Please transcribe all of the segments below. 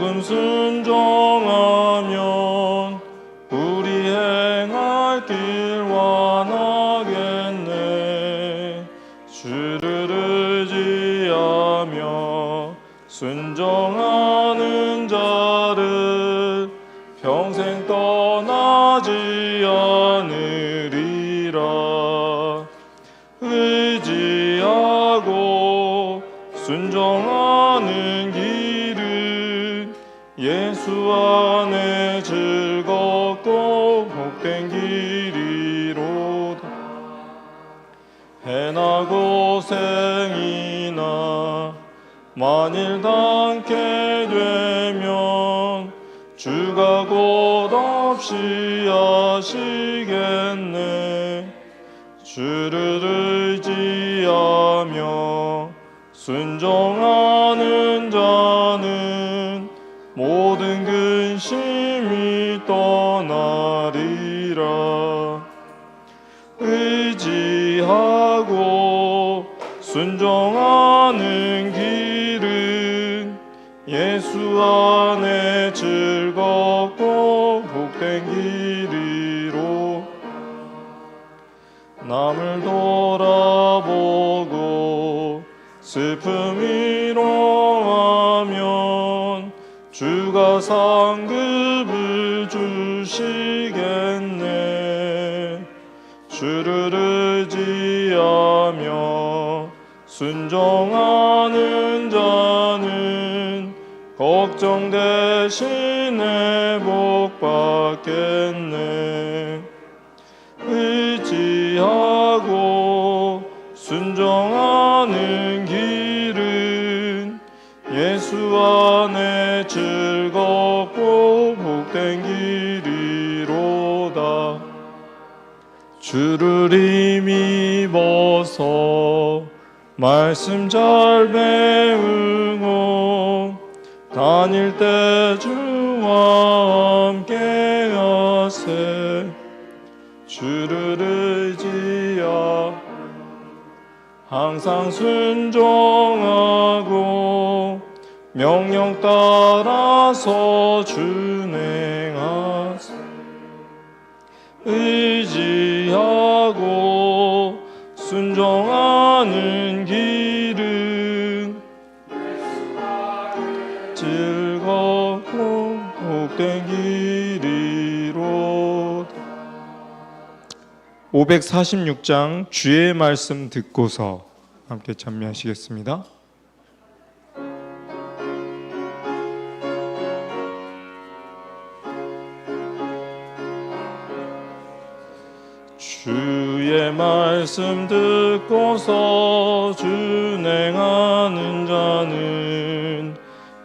조금 순종하면 우리 행할 길 완하겠네. 주를 의지하며 순종하는 자를 평생 떠나지 않으리라. 의지하고 순종하는 길은 예수 안에 즐겁고 복된 길이로다. 해나 고생이나 만일 닿게 되면 주가 곧 없이 하시겠네. 주를 의지하며 순종하는 자는 모든 근심이 떠나리라. 의지하고 순종하는 길은 예수 안에 즐겁고 복된 길이로. 남을 돌아보고 슬픔이로 하면 주가 상급을 주시겠네. 주를 의지하며 순종하는 자는 걱정 대신에 복 받겠네. 의지하고 순종하는 길은 예수 안에 즐겁고 복된 길이로다. 주를 힘입어서 말씀 잘 배우고 다닐 때 주와 함께 하세. 주를 의지하 항상 순종하고 명령 따라서 준행하세. 의지하고 순종하는 길은 즐겁고 복된 길이로. 546장 주의 말씀 듣고서 함께 찬미하시겠습니다. 주의 말씀 듣고서 준행하는 자는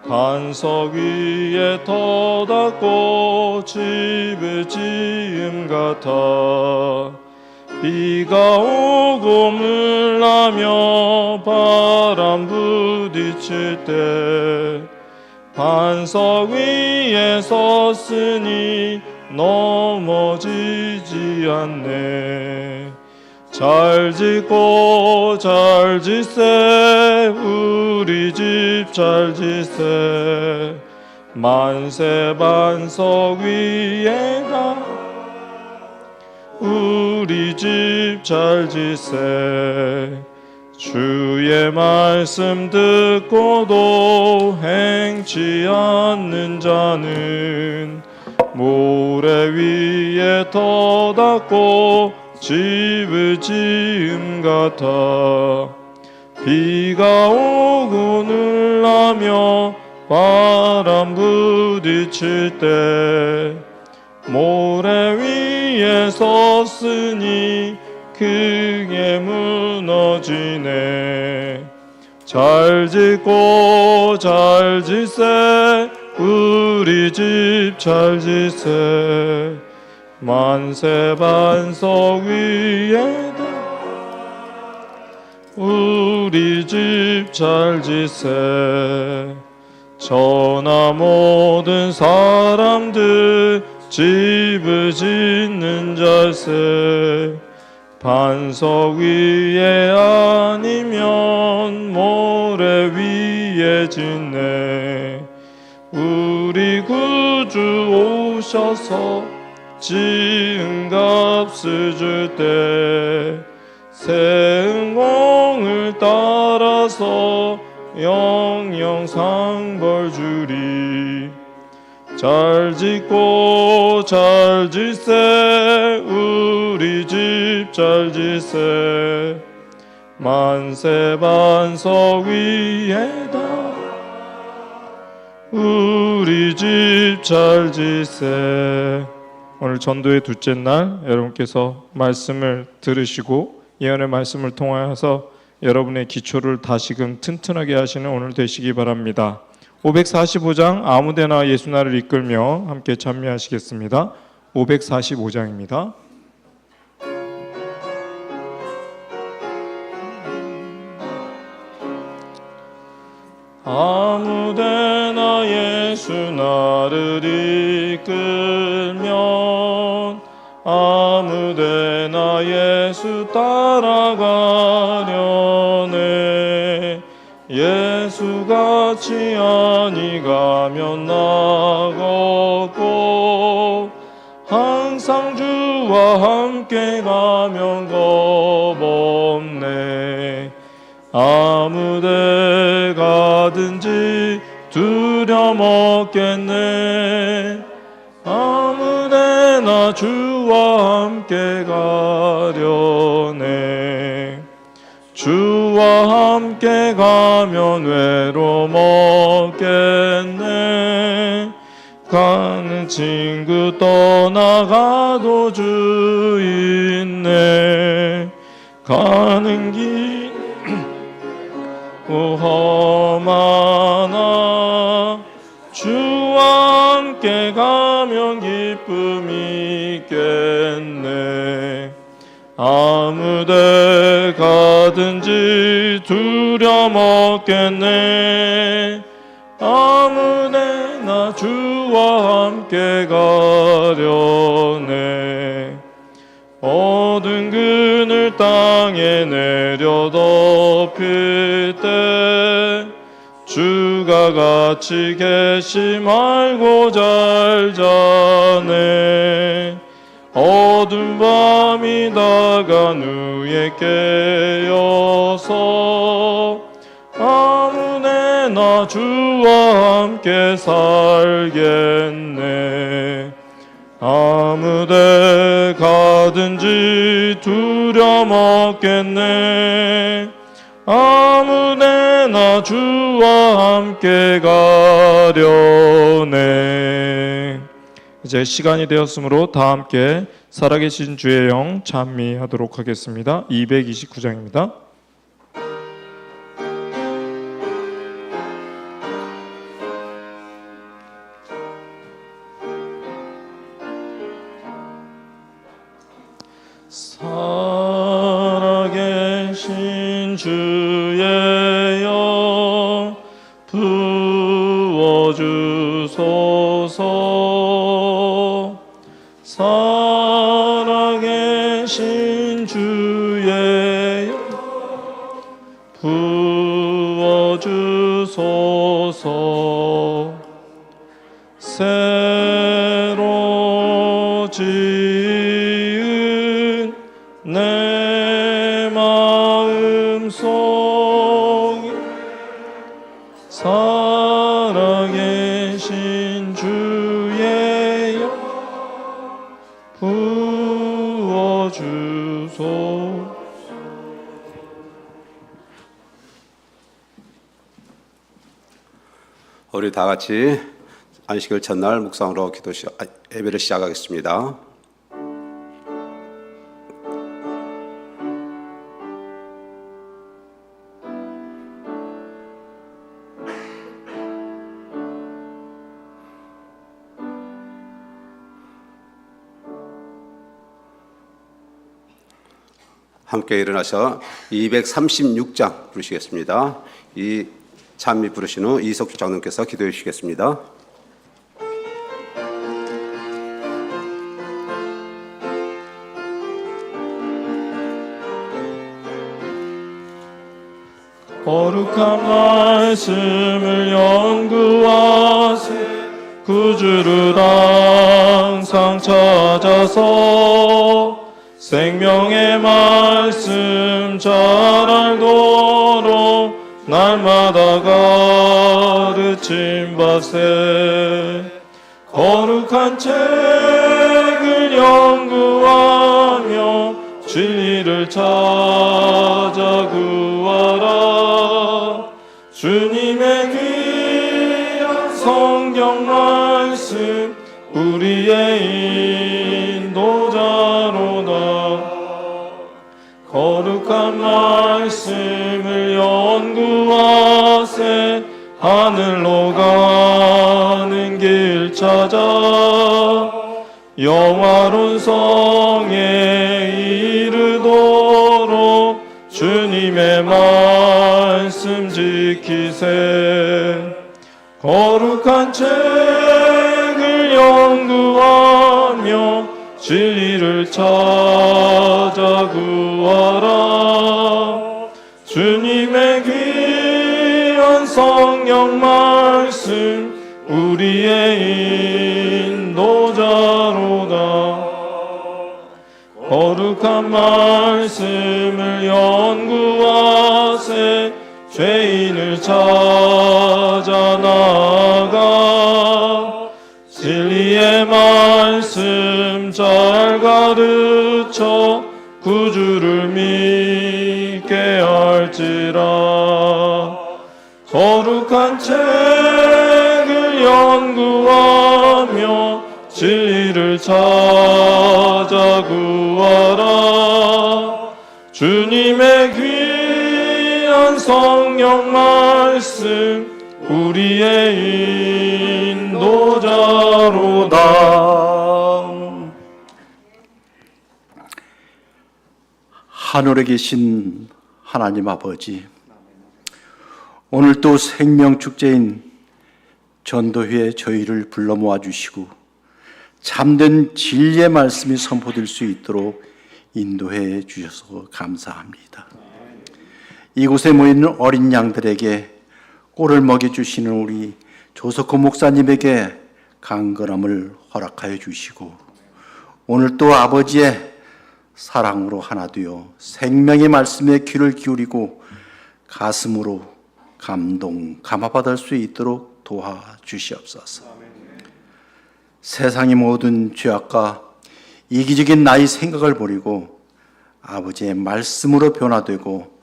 반석 위에 터닫고 집을 지음 같아. 비가 오고 물나며 바람 부딪힐 때 반석 위에 섰으니 넘어지지 않네. 잘 짓고 잘 짓세. 우리 집 잘 짓세. 만세 반석 위에다 우리 집 잘 짓세. 주의 말씀 듣고도 행치 않는 자는 모래 위에 터닫고 집을 지음 같아. 비가 오고 눌나며 바람 부딪힐 때 모래 위에 섰으니 크게 무너지네. 잘 짓고 잘 짓세. 우리 집 잘 짓세. 만세 반석 위에다 우리 집 잘 짓세. 저나 모든 사람들 집을 짓는 자세. 반석 위에 아니면 모래 위에 짓네. 우리 구주 오셔서 지은 값을 줄 때 새 응공을 따라서 영영 상벌 주리. 잘 짓고 잘 짓세 우리 집 잘 짓세 만세 반석 위에다 우리 집 잘 짓세. 오늘 전도의 둘째 날 여러분께서 말씀을 들으시고 예언의 말씀을 통하여서 여러분의 기초를 다시금 튼튼하게 하시는 오늘 되시기 바랍니다. 545장 아무데나 예수 나를 이끌며 함께 찬미하시겠습니다. 545장입니다. 아무데나 예수 나를 이끌면 아무데나 예수 따라가려네. 예수같이 아니 가면 나겠고 항상 주와 함께 가면 겁없네. 아무데 가든지 두려움 없겠네. 아무데나 주와 함께 가려네. 주와 함께 가면 외로움 없겠네. 가는 친구 떠나가도 주 있네. 가는 길 험하나 주와 함께 가면 기쁨이 있겠네. 아무데 가든지 두려움 없겠네. 아무데나 주와 함께 가려네. 어두운 그늘 땅에 내려 덮일 때 주가 같이 계시 말고 잘 자네. 어두운 밤이 다간 후에 깨어서 아무데나 주와 함께 살겠네. 아무데 가든지 두려움 없겠네. 아무데나 주와 함께 가려네. 이제 시간이 되었으므로 다 함께 살아계신 주의 영 찬미하도록 하겠습니다. 229장입니다. 살아계신 주의 영 부어주소서. 살아계신 주의 영 부어주소서. 새로 지은 내 마음속에 살아계신 주의 영 부어주소서. 우리 다 같이 안식일 첫날 묵상으로 예배를 시작하겠습니다. 함께 일어나서 236장 부르시겠습니다. 이 찬미 부르신 후 이석주 장로께서 기도해 주시겠습니다. 거룩한 말씀을 연구하세. 구주를 항상 찾아서 생명의 말씀 잘 알도록 날마다 가르침 받세. 거룩한 책을 연구하며 진리를 찾아 구하라. 주님의 귀한 성경 말씀 우리의 인도자로다. 거룩한 말씀을 연구하세. 하늘로 가는 길 찾아 영화로운 성에 이르도록 주님의 말씀 지키세. 거룩한 책을 연구하며 진리를 찾아 구하라. 주님의 귀한 성령 말씀 우리의 인도자로다. 거룩한 말씀을 연구하세. 죄인을 찾아 나아가 진리의 말씀 잘 가르쳐 구주를 믿게 할지라. 거룩한 책을 연구하며 진리를 찾아 구하라. 주님의 귀한 성령 말씀 우리의 인도자로다. 하늘에 계신 하나님 아버지, 오늘 또 생명축제인 전도회에 저희를 불러 모아주시고 참된 진리의 말씀이 선포될 수 있도록 인도해 주셔서 감사합니다. 이곳에 모이는 어린 양들에게 꼴을 먹여주시는 우리 조석호 목사님에게 강건함을 허락하여 주시고, 오늘 또 아버지의 사랑으로 하나 되어 생명의 말씀에 귀를 기울이고 가슴으로 감화받을 수 있도록 도와주시옵소서. 세상의 모든 죄악과 이기적인 나의 생각을 버리고 아버지의 말씀으로 변화되고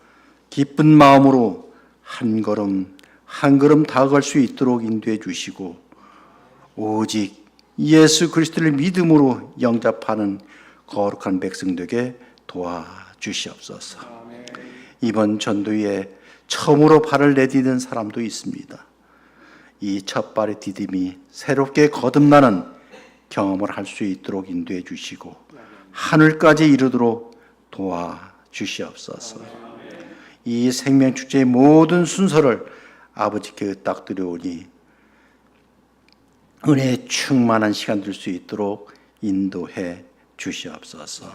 기쁜 마음으로 한 걸음 한 걸음 다가갈 수 있도록 인도해 주시고, 오직 예수 그리스도를 믿음으로 영접하는 거룩한 백성 되게 도와주시옵소서. 이번 전도에 처음으로 발을 내디딘 사람도 있습니다. 이 첫 발의 디딤이 새롭게 거듭나는 경험을 할 수 있도록 인도해 주시고 하늘까지 이르도록 도와주시옵소서. 이 생명축제의 모든 순서를 아버지께 의탁드려오니 은혜에 충만한 시간 될 수 있도록 인도해 주시옵소서.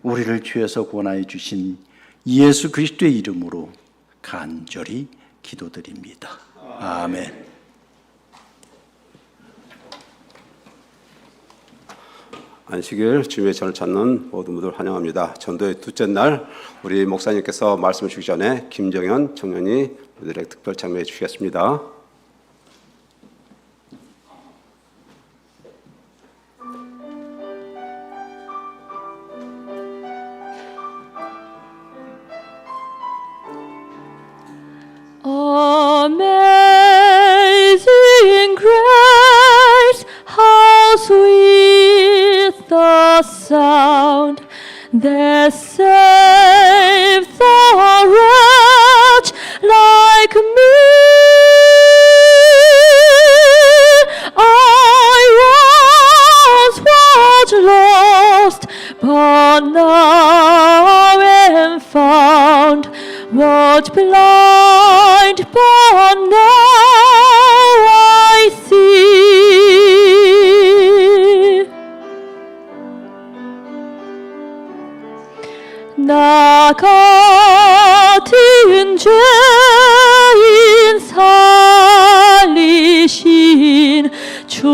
우리를 죄에서 구원하여 주신 예수 그리스도의 이름으로 간절히 기도드립니다. 아멘. 안식일 주님의 전을 찾는 모든 분들 환영합니다. 전도의 둘째 날 우리 목사님께서 말씀을 주기 전에 김정현 청년이 우리들에게 특별 참여해 주시겠습니다. Amazing grace, how sweet the sound that saved the wretch like me. I was lost, but now am found. Was blind, but now I see. 나 같은 죄인 살리신 주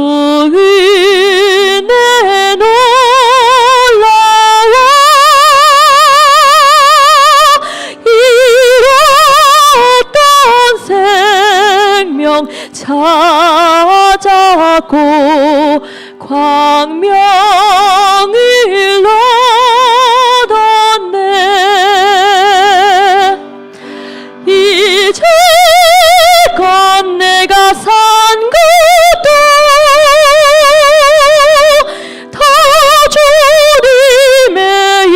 찾았고 광명을 얻었네. 이제껏 내가 산 것도 다 주님의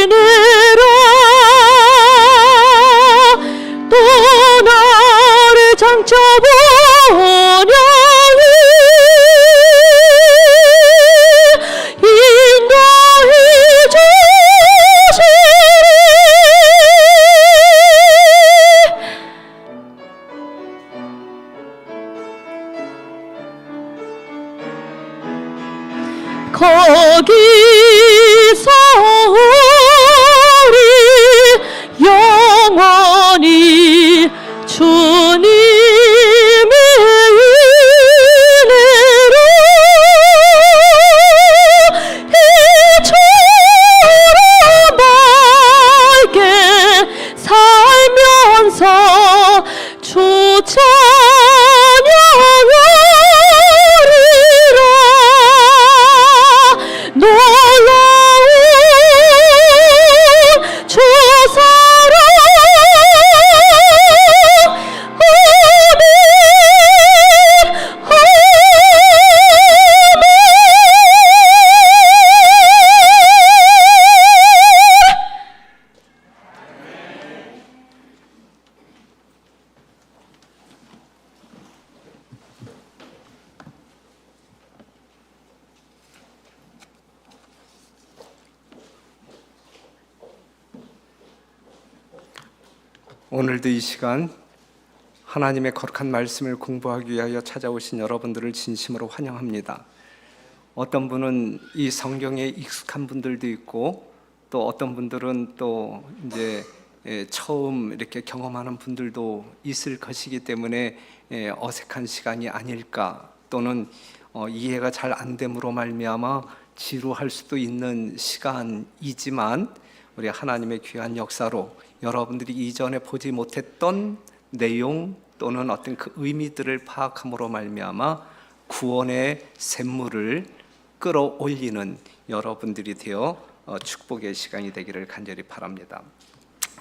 은혜라. 또 나를 장쳐보냐니 인도해 주시리. 거기서 우리 영원히 주님의 은혜로 이처럼 밝게 살면서 주 찬양하리라. 놀라운 주 사랑 아멘 아멘. 오늘도 이 시간 하나님의 거룩한 말씀을 공부하기 위하여 찾아오신 여러분들을 진심으로 환영합니다. 어떤 분은 이 성경에 익숙한 분들도 있고 또 어떤 분들은 또 이제 처음 이렇게 경험하는 분들도 있을 것이기 때문에 어색한 시간이 아닐까, 또는 이해가 잘 안 됨으로 말미암아 지루할 수도 있는 시간이지만, 우리 하나님의 귀한 역사로 여러분들이 이전에 보지 못했던 내용 또는 어떤 그 의미들을 파악함으로 말미암아 구원의 샘물을 끌어올리는 여러분들이 되어 축복의 시간이 되기를 간절히 바랍니다.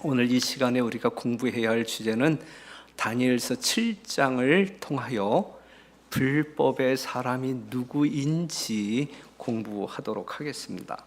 오늘 이 시간에 우리가 공부해야 할 주제는 다니엘서 7장을 통하여 불법의 사람이 누구인지 공부하도록 하겠습니다.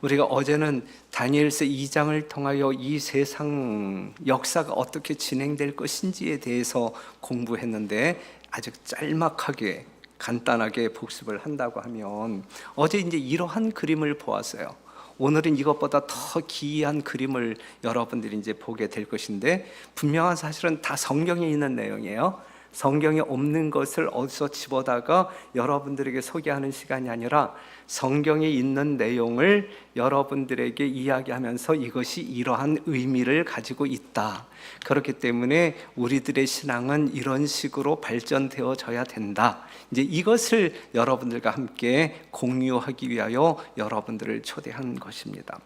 우리가 어제는 다니엘서 2장을 통하여 이 세상 역사가 어떻게 진행될 것인지에 대해서 공부했는데, 아주 짤막하게 간단하게 복습을 한다고 하면, 어제 이제 이러한 그림을 보았어요. 오늘은 이것보다 더 기이한 그림을 여러분들이 이제 보게 될 것인데, 분명한 사실은 다 성경에 있는 내용이에요. 성경에 없는 것을 어디서 집어다가 여러분들에게 소개하는 시간이 아니라 성경에 있는 내용을 여러분들에게 이야기하면서 이것이 이러한 의미를 가지고 있다. 그렇기 때문에 우리들의 신앙은 이런 식으로 발전되어져야 된다. 이제 이것을 여러분들과 함께 공유하기 위하여 여러분들을 초대한 것입니다.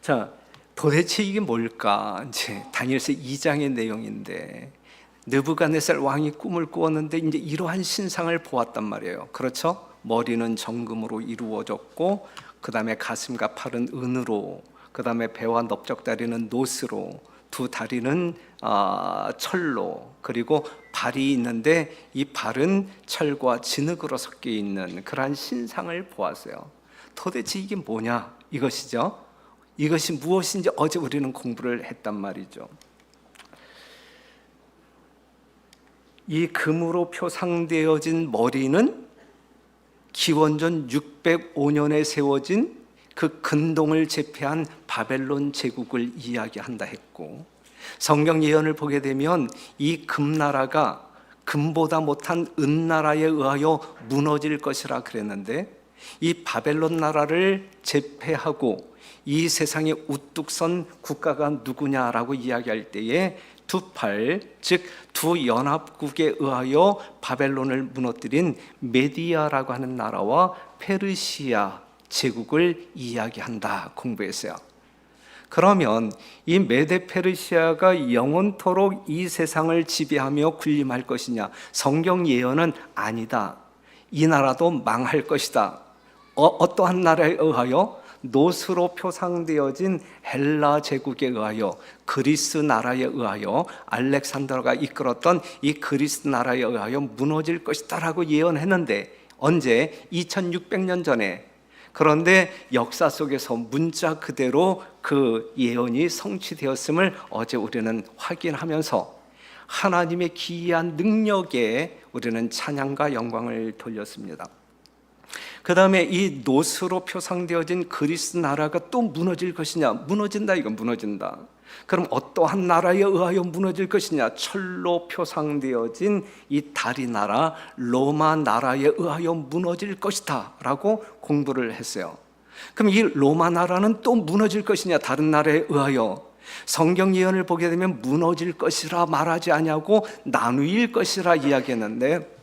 자, 도대체 이게 뭘까? 이제 다니엘서 2장의 내용인데, 느부갓네살 왕이 꿈을 꾸었는데 이제 이러한 신상을 보았단 말이에요. 그렇죠? 머리는 정금으로 이루어졌고, 그 다음에 가슴과 팔은 은으로, 그 다음에 배와 넓적다리는 노스로, 두 다리는 철로, 그리고 발이 있는데 이 발은 철과 진흙으로 섞여 있는 그러한 신상을 보았어요. 도대체 이게 뭐냐? 이것이죠. 이것이 무엇인지 어제 우리는 공부를 했단 말이죠. 이 금으로 표상되어진 머리는 기원전 605년에 세워진 그 근동을 제패한 바벨론 제국을 이야기한다 했고, 성경 예언을 보게 되면 이 금나라가 금보다 못한 은나라에 의하여 무너질 것이라 그랬는데, 이 바벨론 나라를 제패하고 이 세상에 우뚝 선 국가가 누구냐라고 이야기할 때에 두 팔, 즉 두 연합국에 의하여 바벨론을 무너뜨린 메디아라고 하는 나라와 페르시아 제국을 이야기한다 공부했어요. 그러면 이 메데페르시아가 영원토록 이 세상을 지배하며 군림할 것이냐? 성경 예언은 아니다. 이 나라도 망할 것이다. 어떠한 나라에 의하여? 노스로 표상되어진 헬라 제국에 의하여, 그리스 나라에 의하여, 알렉산더가 이끌었던 이 그리스 나라에 의하여 무너질 것이다 라고 예언했는데 언제? 2600년 전에. 그런데 역사 속에서 문자 그대로 그 예언이 성취되었음을 어제 우리는 확인하면서 하나님의 기이한 능력에 우리는 찬양과 영광을 돌렸습니다. 그 다음에 이 노스로 표상되어진 그리스 나라가 또 무너질 것이냐? 무너진다, 이건 무너진다. 그럼 어떠한 나라에 의하여 무너질 것이냐? 철로 표상되어진 이 다리 나라, 로마 나라에 의하여 무너질 것이다 라고 공부를 했어요. 그럼 이 로마 나라는 또 무너질 것이냐? 다른 나라에 의하여. 성경 예언을 보게 되면 무너질 것이라 말하지 아니하고 나누일 것이라 이야기했는데,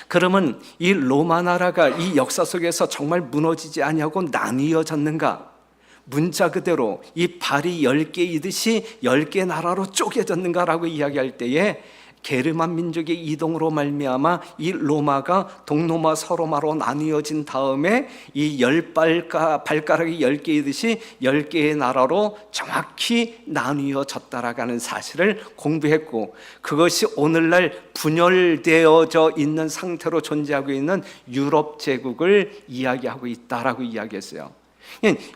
그러면 이 로마 나라가 이 역사 속에서 정말 무너지지 아니하고 나뉘어졌는가? 문자 그대로 이 발이 10개이듯이 10개 나라로 쪼개졌는가라고 이야기할 때에 게르만 민족의 이동으로 말미암아 이 로마가 동로마 서로마로 나뉘어진 다음에 이 발가락이 10개이듯이 10개의 나라로 정확히 나뉘어졌다라고 하는 사실을 공부했고, 그것이 오늘날 분열되어져 있는 상태로 존재하고 있는 유럽 제국을 이야기하고 있다라고 이야기했어요.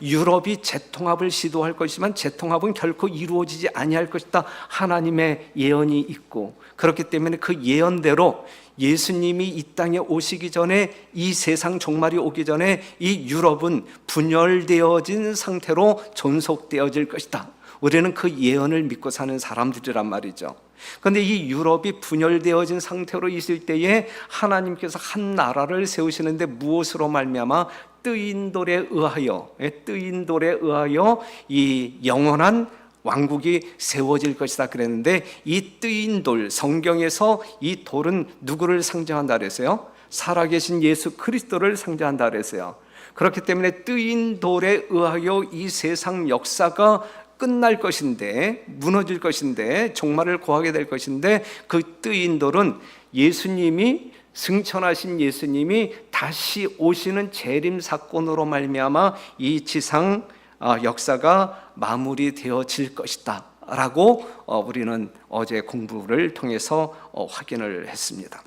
유럽이 재통합을 시도할 것이지만 재통합은 결코 이루어지지 아니할 것이다. 하나님의 예언이 있고, 그렇기 때문에 그 예언대로 예수님이 이 땅에 오시기 전에, 이 세상 종말이 오기 전에 이 유럽은 분열되어진 상태로 존속되어질 것이다. 우리는 그 예언을 믿고 사는 사람들이란 말이죠. 그런데 이 유럽이 분열되어진 상태로 있을 때에 하나님께서 한 나라를 세우시는데 무엇으로 말미암아? 뜨인 돌에 의하여 이 영원한 왕국이 세워질 것이다 그랬는데, 이 뜨인 돌, 성경에서 이 돌은 누구를 상징한다 그랬어요? 살아계신 예수 그리스도를 상징한다 그랬어요. 그렇기 때문에 뜨인 돌에 의하여 이 세상 역사가 끝날 것인데, 무너질 것인데, 종말을 고하게 될 것인데, 그 뜨인 돌은 예수님이, 승천하신 예수님이 다시 오시는 재림 사건으로 말미암아 이 지상 역사가 마무리되어질 것이다 라고 우리는 어제 공부를 통해서 확인을 했습니다.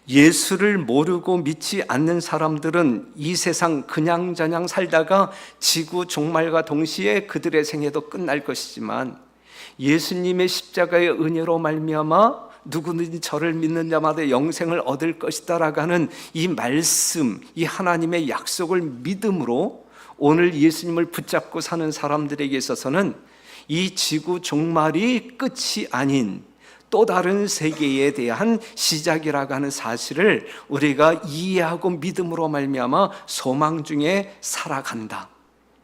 예수를 모르고 믿지 않는 사람들은 이 세상 그냥저냥 살다가 지구 종말과 동시에 그들의 생애도 끝날 것이지만, 예수님의 십자가의 은혜로 말미암아 누구든지 저를 믿는 자마다 영생을 얻을 것이다 라고 하는 이 말씀, 이 하나님의 약속을 믿음으로 오늘 예수님을 붙잡고 사는 사람들에게 있어서는 이 지구 종말이 끝이 아닌 또 다른 세계에 대한 시작이라고 하는 사실을 우리가 이해하고 믿음으로 말미암아 소망 중에 살아간다.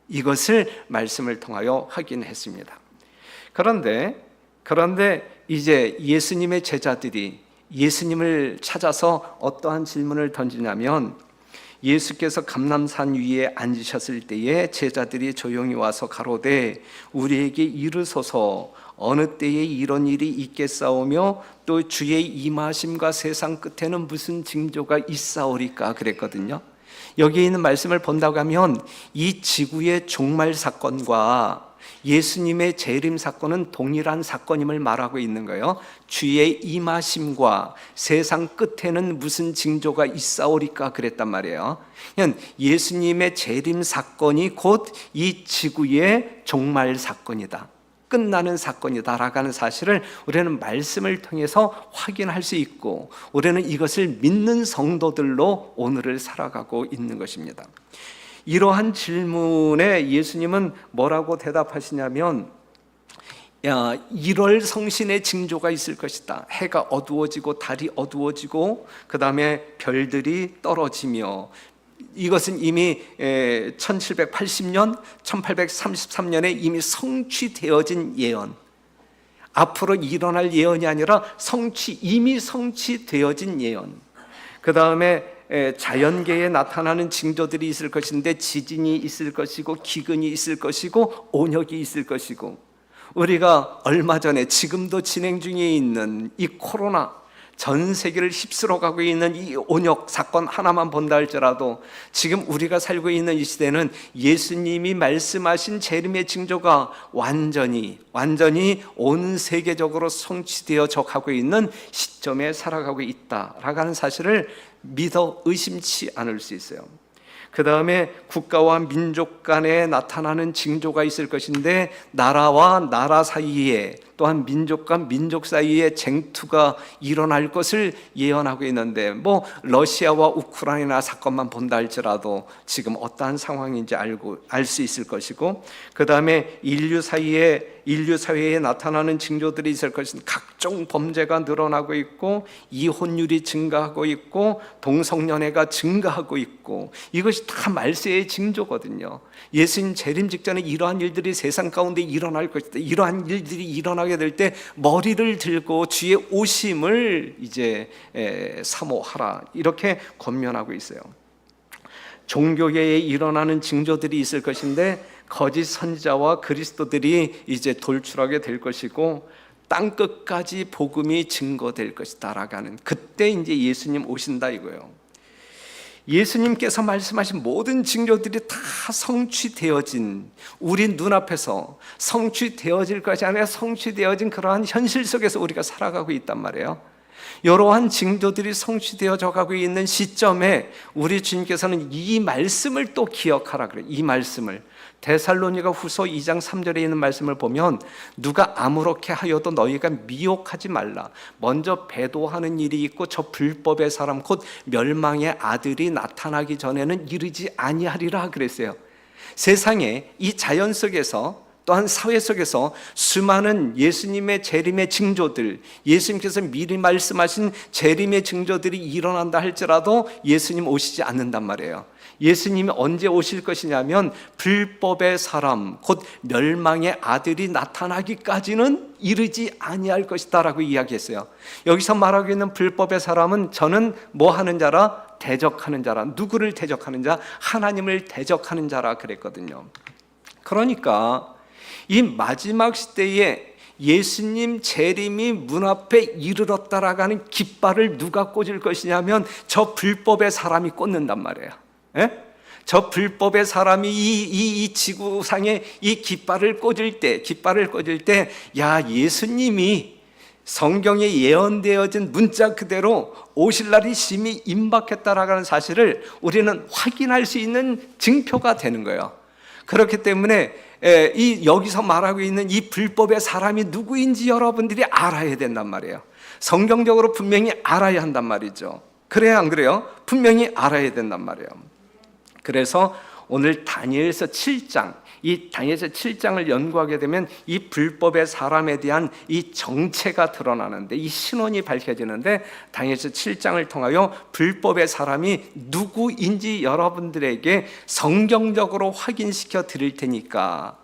이것을 말씀을 통하여 확인했습니다. 그런데 이제 예수님의 제자들이 예수님을 찾아서 어떠한 질문을 던지냐면, 예수께서 감람산 위에 앉으셨을 때에 제자들이 조용히 와서 가로되 우리에게 이르소서 어느 때에 이런 일이 있겠사오며 또 주의 임하심과 세상 끝에는 무슨 징조가 있사오리까 그랬거든요. 여기에 있는 말씀을 본다고 하면 이 지구의 종말 사건과 예수님의 재림 사건은 동일한 사건임을 말하고 있는 거예요. 주의 임하심과 세상 끝에는 무슨 징조가 있사오리까 그랬단 말이에요. 예수님의 재림 사건이 곧 이 지구의 종말 사건이다, 끝나는 사건이다라고 하는 사실을 우리는 말씀을 통해서 확인할 수 있고, 우리는 이것을 믿는 성도들로 오늘을 살아가고 있는 것입니다. 이러한 질문에 예수님은 뭐라고 대답하시냐면, 1월 성신의 징조가 있을 것이다. 해가 어두워지고 달이 어두워지고 그 다음에 별들이 떨어지며, 이것은 이미 1780년, 1833년에 이미 성취되어진 예언, 앞으로 일어날 예언이 아니라 이미 성취되어진 예언. 그 다음에 자연계에 나타나는 징조들이 있을 것인데 지진이 있을 것이고 기근이 있을 것이고 온역이 있을 것이고 우리가 얼마 전에 지금도 진행 중에 있는 이 코로나 전 세계를 휩쓸어 가고 있는 이 온역 사건 하나만 본다 할지라도 지금 우리가 살고 있는 이 시대는 예수님이 말씀하신 재림의 징조가 완전히 온 세계적으로 성취되어져 가고 있는 시점에 살아가고 있다라고 하는 사실을 믿어 의심치 않을 수 있어요. 그 다음에 국가와 민족 간에 나타나는 징조가 있을 것인데 나라와 나라 사이에 또한 민족과 민족 사이에 쟁투가 일어날 것을 예언하고 있는데 뭐 러시아와 우크라이나 사건만 본다 할지라도 지금 어떠한 상황인지 알 수 있을 것이고 그 다음에 인류 사회에 나타나는 징조들이 있을 것인 각종 범죄가 늘어나고 있고 이혼율이 증가하고 있고 동성연애가 증가하고 있고 이것이 다 말세의 징조거든요. 예수님 재림 직전에 이러한 일들이 세상 가운데 일어날 것이다. 이러한 일들이 일어나게 될 때 머리를 들고 주의 오심을 이제 사모하라 이렇게 권면하고 있어요. 종교계에 일어나는 징조들이 있을 것인데 거짓 선지자와 그리스도들이 이제 돌출하게 될 것이고 땅 끝까지 복음이 증거될 것이다라고 하는 그때 이제 예수님 오신다 이거예요. 예수님께서 말씀하신 모든 징조들이 다 성취되어진 우리 눈앞에서 성취되어질 것이 아니라 성취되어진 그러한 현실 속에서 우리가 살아가고 있단 말이에요. 이러한 징조들이 성취되어져 가고 있는 시점에 우리 주님께서는 이 말씀을 또 기억하라 그래요. 이 말씀을 데살로니가 후서 2장 3절에 있는 말씀을 보면 누가 아무렇게 하여도 너희가 미혹하지 말라. 먼저 배도하는 일이 있고 저 불법의 사람 곧 멸망의 아들이 나타나기 전에는 이르지 아니하리라 그랬어요. 세상에 이 자연 속에서 또한 사회 속에서 수많은 예수님의 재림의 징조들, 예수님께서 미리 말씀하신 재림의 징조들이 일어난다 할지라도 예수님 오시지 않는단 말이에요. 예수님이 언제 오실 것이냐면 불법의 사람 곧 멸망의 아들이 나타나기까지는 이르지 아니할 것이다 라고 이야기했어요. 여기서 말하고 있는 불법의 사람은 저는 뭐 하는 자라? 대적하는 자라. 누구를 대적하는 자? 하나님을 대적하는 자라 그랬거든요. 그러니까 이 마지막 시대에 예수님 재림이 문 앞에 이르렀다라고 하는 깃발을 누가 꽂을 것이냐면 저 불법의 사람이 꽂는단 말이에요. 예? 저 불법의 사람이 이 지구상에 이 깃발을 꽂을 때 야 예수님이 성경에 예언되어진 문자 그대로 오실 날이 심히 임박했다라고 하는 사실을 우리는 확인할 수 있는 증표가 되는 거예요. 그렇기 때문에 여기서 말하고 있는 이 불법의 사람이 누구인지 여러분들이 알아야 된단 말이에요. 성경적으로 분명히 알아야 한단 말이죠. 그래야 안 그래요? 분명히 알아야 된단 말이에요. 그래서 오늘 다니엘서 7장, 이 다니엘서 7장을 연구하게 되면 이 불법의 사람에 대한 이 정체가 드러나는데 이 신원이 밝혀지는데 다니엘서 7장을 통하여 불법의 사람이 누구인지 여러분들에게 성경적으로 확인시켜 드릴 테니까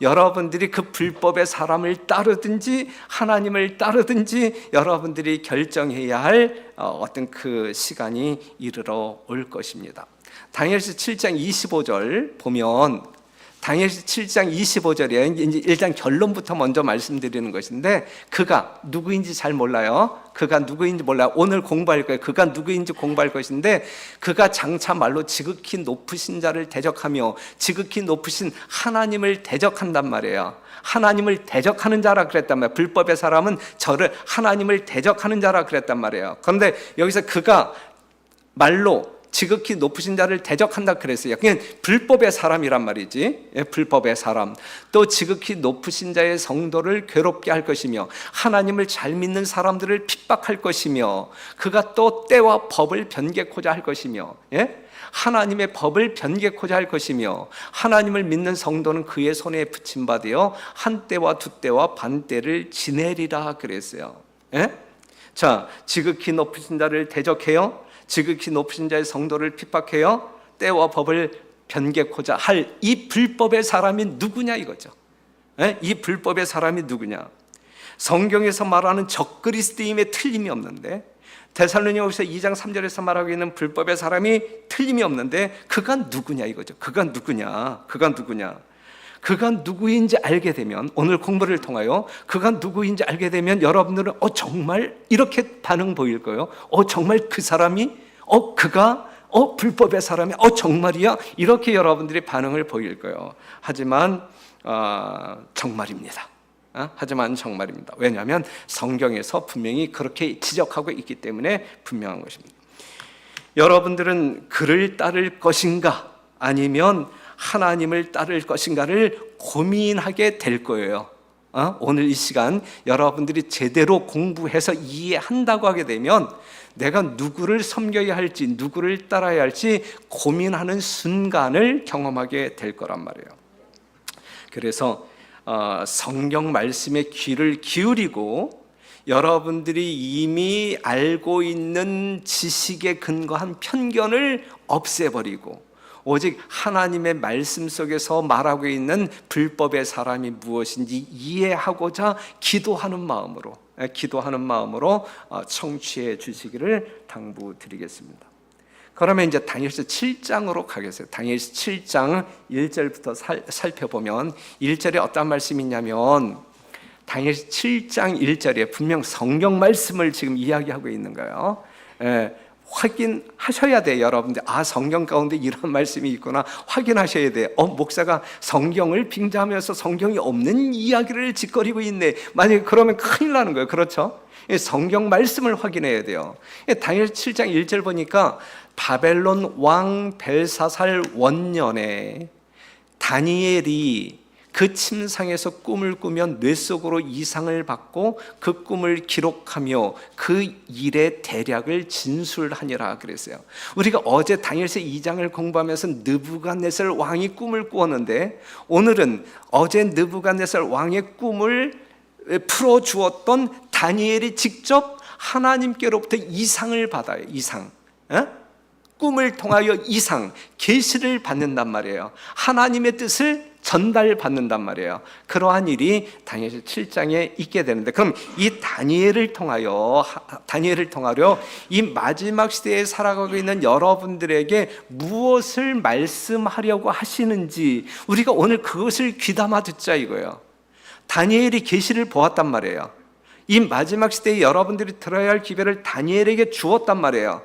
여러분들이 그 불법의 사람을 따르든지 하나님을 따르든지 여러분들이 결정해야 할 어떤 그 시간이 이르러 올 것입니다. 다니엘서 7장 25절 보면 다니엘서 7장 25절에 이제 일단 결론부터 먼저 말씀드리는 것인데 그가 누구인지 잘 몰라요. 오늘 공부할 거예요. 그가 누구인지 공부할 것인데 그가 장차 말로 지극히 높으신 자를 대적하며 지극히 높으신 하나님을 대적한단 말이에요. 하나님을 대적하는 자라 그랬단 말이에요. 불법의 사람은 저를 하나님을 대적하는 자라 그랬단 말이에요. 그런데 여기서 그가 말로 지극히 높으신 자를 대적한다 그랬어요. 그냥 불법의 사람이란 말이지. 불법의 사람. 또 지극히 높으신 자의 성도를 괴롭게 할 것이며 하나님을 잘 믿는 사람들을 핍박할 것이며 그가 또 때와 법을 변개코자 할 것이며 하나님의 법을 변개코자 할 것이며 하나님을 믿는 성도는 그의 손에 붙임받으여 한 때와 두 때와 반 때를 지내리라 그랬어요. 자, 지극히 높으신 자를 대적해요. 지극히 높으신 자의 성도를 핍박해요. 때와 법을 변개코자 할 이 불법의 사람이 누구냐 이거죠. 이 불법의 사람이 누구냐? 성경에서 말하는 적그리스도임에 틀림이 없는데 데살로니가후서 2장 3절에서 말하고 있는 불법의 사람이 틀림이 없는데 그가 누구냐 이거죠. 그가 누구냐? 그가 누구인지 알게 되면, 오늘 공부를 통하여 그가 누구인지 알게 되면 여러분들은 정말 이렇게 반응 보일 거예요. 정말 그 사람이 그가 불법의 사람이 정말이야? 이렇게 여러분들이 반응을 보일 거예요. 하지만 정말입니다. 하지만 정말입니다. 왜냐하면 성경에서 분명히 그렇게 지적하고 있기 때문에 분명한 것입니다. 여러분들은 그를 따를 것인가 아니면 하나님을 따를 것인가를 고민하게 될 거예요. 오늘 이 시간 여러분들이 제대로 공부해서 이해한다고 하게 되면 내가 누구를 섬겨야 할지, 누구를 따라야 할지 고민하는 순간을 경험하게 될 거란 말이에요. 그래서 성경 말씀에 귀를 기울이고 여러분들이 이미 알고 있는 지식에 근거한 편견을 없애버리고 오직 하나님의 말씀 속에서 말하고 있는 불법의 사람이 무엇인지 이해하고자 기도하는 마음으로 청취해 주시기를 당부드리겠습니다. 그러면 이제 다니엘서 7장으로 가겠어요. 다니엘서 7장 1절부터 살펴보면 1절에 어떤 말씀이 있냐면 다니엘서 7장 1절에 분명 성경 말씀을 지금 이야기하고 있는 거예요. 확인하셔야 돼요, 여러분들. 성경 가운데 이런 말씀이 있구나 확인하셔야 돼요. 목사가 성경을 빙자하면서 성경이 없는 이야기를 짓거리고 있네. 만약에 그러면 큰일 나는 거예요. 그렇죠? 성경 말씀을 확인해야 돼요. 다니엘 7장 1절 보니까 바벨론 왕 벨사살 원년에 다니엘이 그 침상에서 꿈을 꾸며 뇌 속으로 이상을 받고 그 꿈을 기록하며 그 일의 대략을 진술하니라 그랬어요. 우리가 어제 다니엘서 2장을 공부하면서 느부갓네살 왕이 꿈을 꾸었는데 오늘은 어제 느부갓네살 왕의 꿈을 풀어주었던 다니엘이 직접 하나님께로부터 이상을 받아요. 꿈을 통하여 이상, 계시를 받는단 말이에요. 하나님의 뜻을 전달받는단 말이에요. 그러한 일이 다니엘서 7장에 있게 되는데, 그럼 이 다니엘을 통하여 이 마지막 시대에 살아가고 있는 여러분들에게 무엇을 말씀하려고 하시는지 우리가 오늘 그것을 귀담아 듣자 이거예요. 다니엘이 계시를 보았단 말이에요. 이 마지막 시대에 여러분들이 들어야 할 기별을 다니엘에게 주었단 말이에요.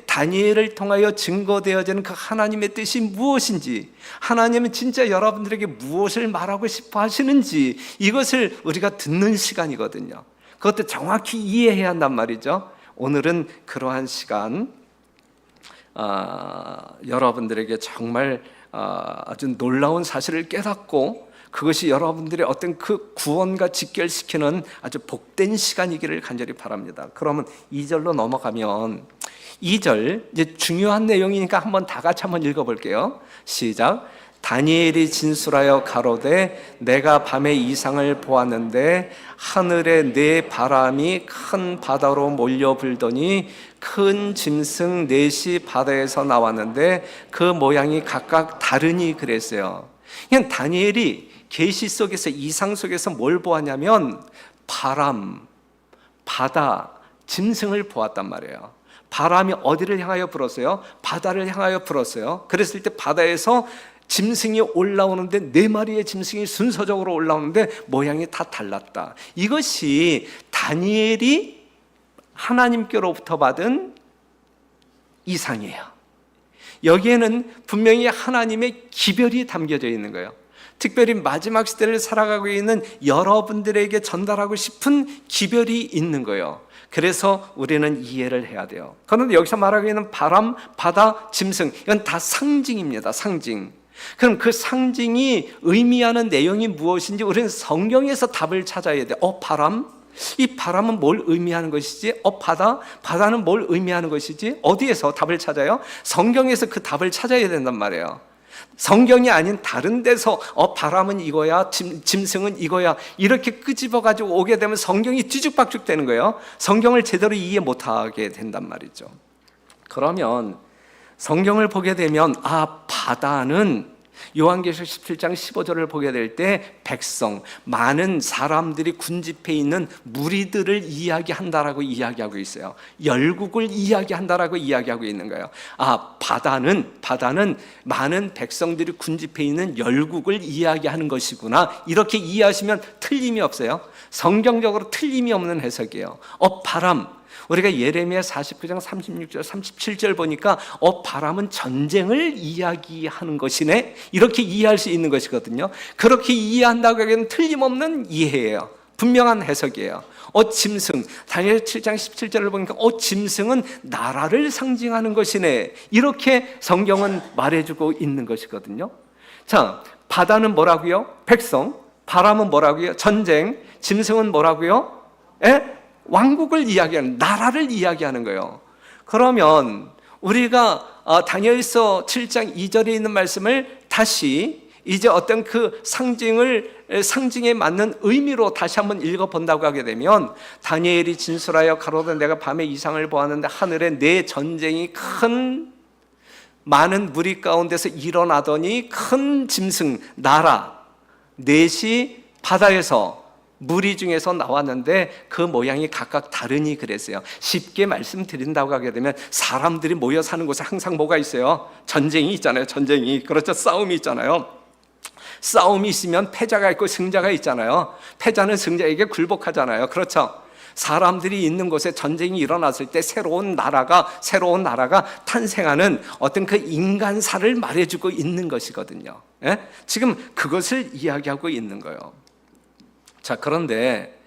다니엘을 통하여 증거되어지는 그 하나님의 뜻이 무엇인지, 하나님은 진짜 여러분들에게 무엇을 말하고 싶어 하시는지, 이것을 우리가 듣는 시간이거든요. 그것도 정확히 이해해야 한단 말이죠. 오늘은 그러한 시간 여러분들에게 정말 아주 놀라운 사실을 깨닫고 그것이 여러분들의 어떤 그 구원과 직결시키는 아주 복된 시간이기를 간절히 바랍니다. 그러면 2절로 넘어가면 2절 이제 중요한 내용이니까 한번 다 같이 한번 읽어볼게요. 시작. 다니엘이 진술하여 가로되 내가 밤에 이상을 보았는데 하늘에 네 바람이 큰 바다로 몰려 불더니 큰 짐승 넷이 바다에서 나왔는데 그 모양이 각각 다르니 그랬어요. 그냥 다니엘이 계시 속에서, 이상 속에서 뭘 보았냐면 바람, 바다, 짐승을 보았단 말이에요. 바람이 어디를 향하여 불었어요? 바다를 향하여 불었어요. 그랬을 때 바다에서 짐승이 올라오는데 4마리의 짐승이 순서적으로 올라오는데 모양이 다 달랐다. 이것이 다니엘이 하나님께로부터 받은 이상이에요. 여기에는 분명히 하나님의 기별이 담겨져 있는 거예요. 특별히 마지막 시대를 살아가고 있는 여러분들에게 전달하고 싶은 기별이 있는 거예요. 그래서 우리는 이해를 해야 돼요. 그런데 여기서 말하고 있는 바람, 바다, 짐승, 이건 다 상징입니다. 상징. 그럼 그 상징이 의미하는 내용이 무엇인지 우리는 성경에서 답을 찾아야 돼요. 바람? 이 바람은 뭘 의미하는 것이지? 바다는 뭘 의미하는 것이지? 어디에서 답을 찾아요? 성경에서 그 답을 찾아야 된단 말이에요. 성경이 아닌 다른 데서 바람은 이거야, 짐승은 이거야, 이렇게 끄집어가지고 오게 되면 성경이 뒤죽박죽 되는 거예요. 성경을 제대로 이해 못하게 된단 말이죠. 그러면 성경을 보게 되면 바다는 요한계시록 17장 15절을 보게 될 때 백성, 많은 사람들이 군집해 있는 무리들을 이야기한다라고 이야기하고 있어요. 열국을 이야기한다라고 이야기하고 있는 거예요. 아, 바다는 많은 백성들이 군집해 있는 열국을 이야기하는 것이구나. 이렇게 이해하시면 틀림이 없어요. 성경적으로 틀림이 없는 해석이에요. 바람, 우리가 예레미야 49장 36절 37절 보니까 바람은 전쟁을 이야기하는 것이네, 이렇게 이해할 수 있는 것이거든요. 그렇게 이해한다고 하기에는 틀림없는 이해예요. 분명한 해석이에요. 짐승, 다니엘 7장 17절을 보니까 짐승은 나라를 상징하는 것이네, 이렇게 성경은 말해주고 있는 것이거든요. 자, 바다는 뭐라고요? 백성. 바람은 뭐라고요? 전쟁. 짐승은 뭐라고요? 왕국을 이야기하는, 나라를 이야기하는 거예요. 그러면 우리가 다니엘서 7장 2절에 있는 말씀을 다시 이제 어떤 그 상징에 맞는 의미로 다시 한번 읽어본다고 하게 되면, 다니엘이 진술하여 가로되 내가 밤에 이상을 보았는데 하늘에 내 전쟁이 큰 많은 무리 가운데서 일어나더니 큰 짐승 나라 넷이 바다에서 무리 중에서 나왔는데 그 모양이 각각 다르니 그랬어요. 쉽게 말씀드린다고 하게 되면, 사람들이 모여 사는 곳에 항상 뭐가 있어요? 전쟁이 있잖아요. 전쟁이. 그렇죠. 싸움이 있잖아요. 싸움이 있으면 패자가 있고 승자가 있잖아요. 패자는 승자에게 굴복하잖아요. 그렇죠. 사람들이 있는 곳에 전쟁이 일어났을 때 새로운 나라가 탄생하는 어떤 그 인간사를 말해주고 있는 것이거든요. 지금 그것을 이야기하고 있는 거예요. 자, 그런데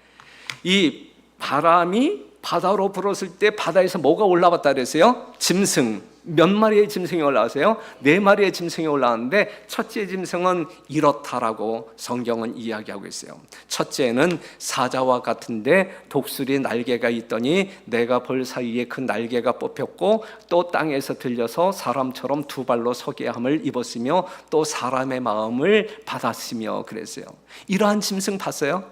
이 바람이 바다로 불었을 때 바다에서 뭐가 올라왔다 그랬어요? 짐승. 몇 마리의 짐승이 올라왔어요? 4마리의 짐승이 올라왔는데 첫째 짐승은 이렇다라고 성경은 이야기하고 있어요. 첫째는 사자와 같은데 독수리 날개가 있더니 내가 볼 사이에 그 날개가 뽑혔고 또 땅에서 들려서 사람처럼 2발로 서게 함을 입었으며 또 사람의 마음을 받았으며 그랬어요. 이러한 짐승 봤어요?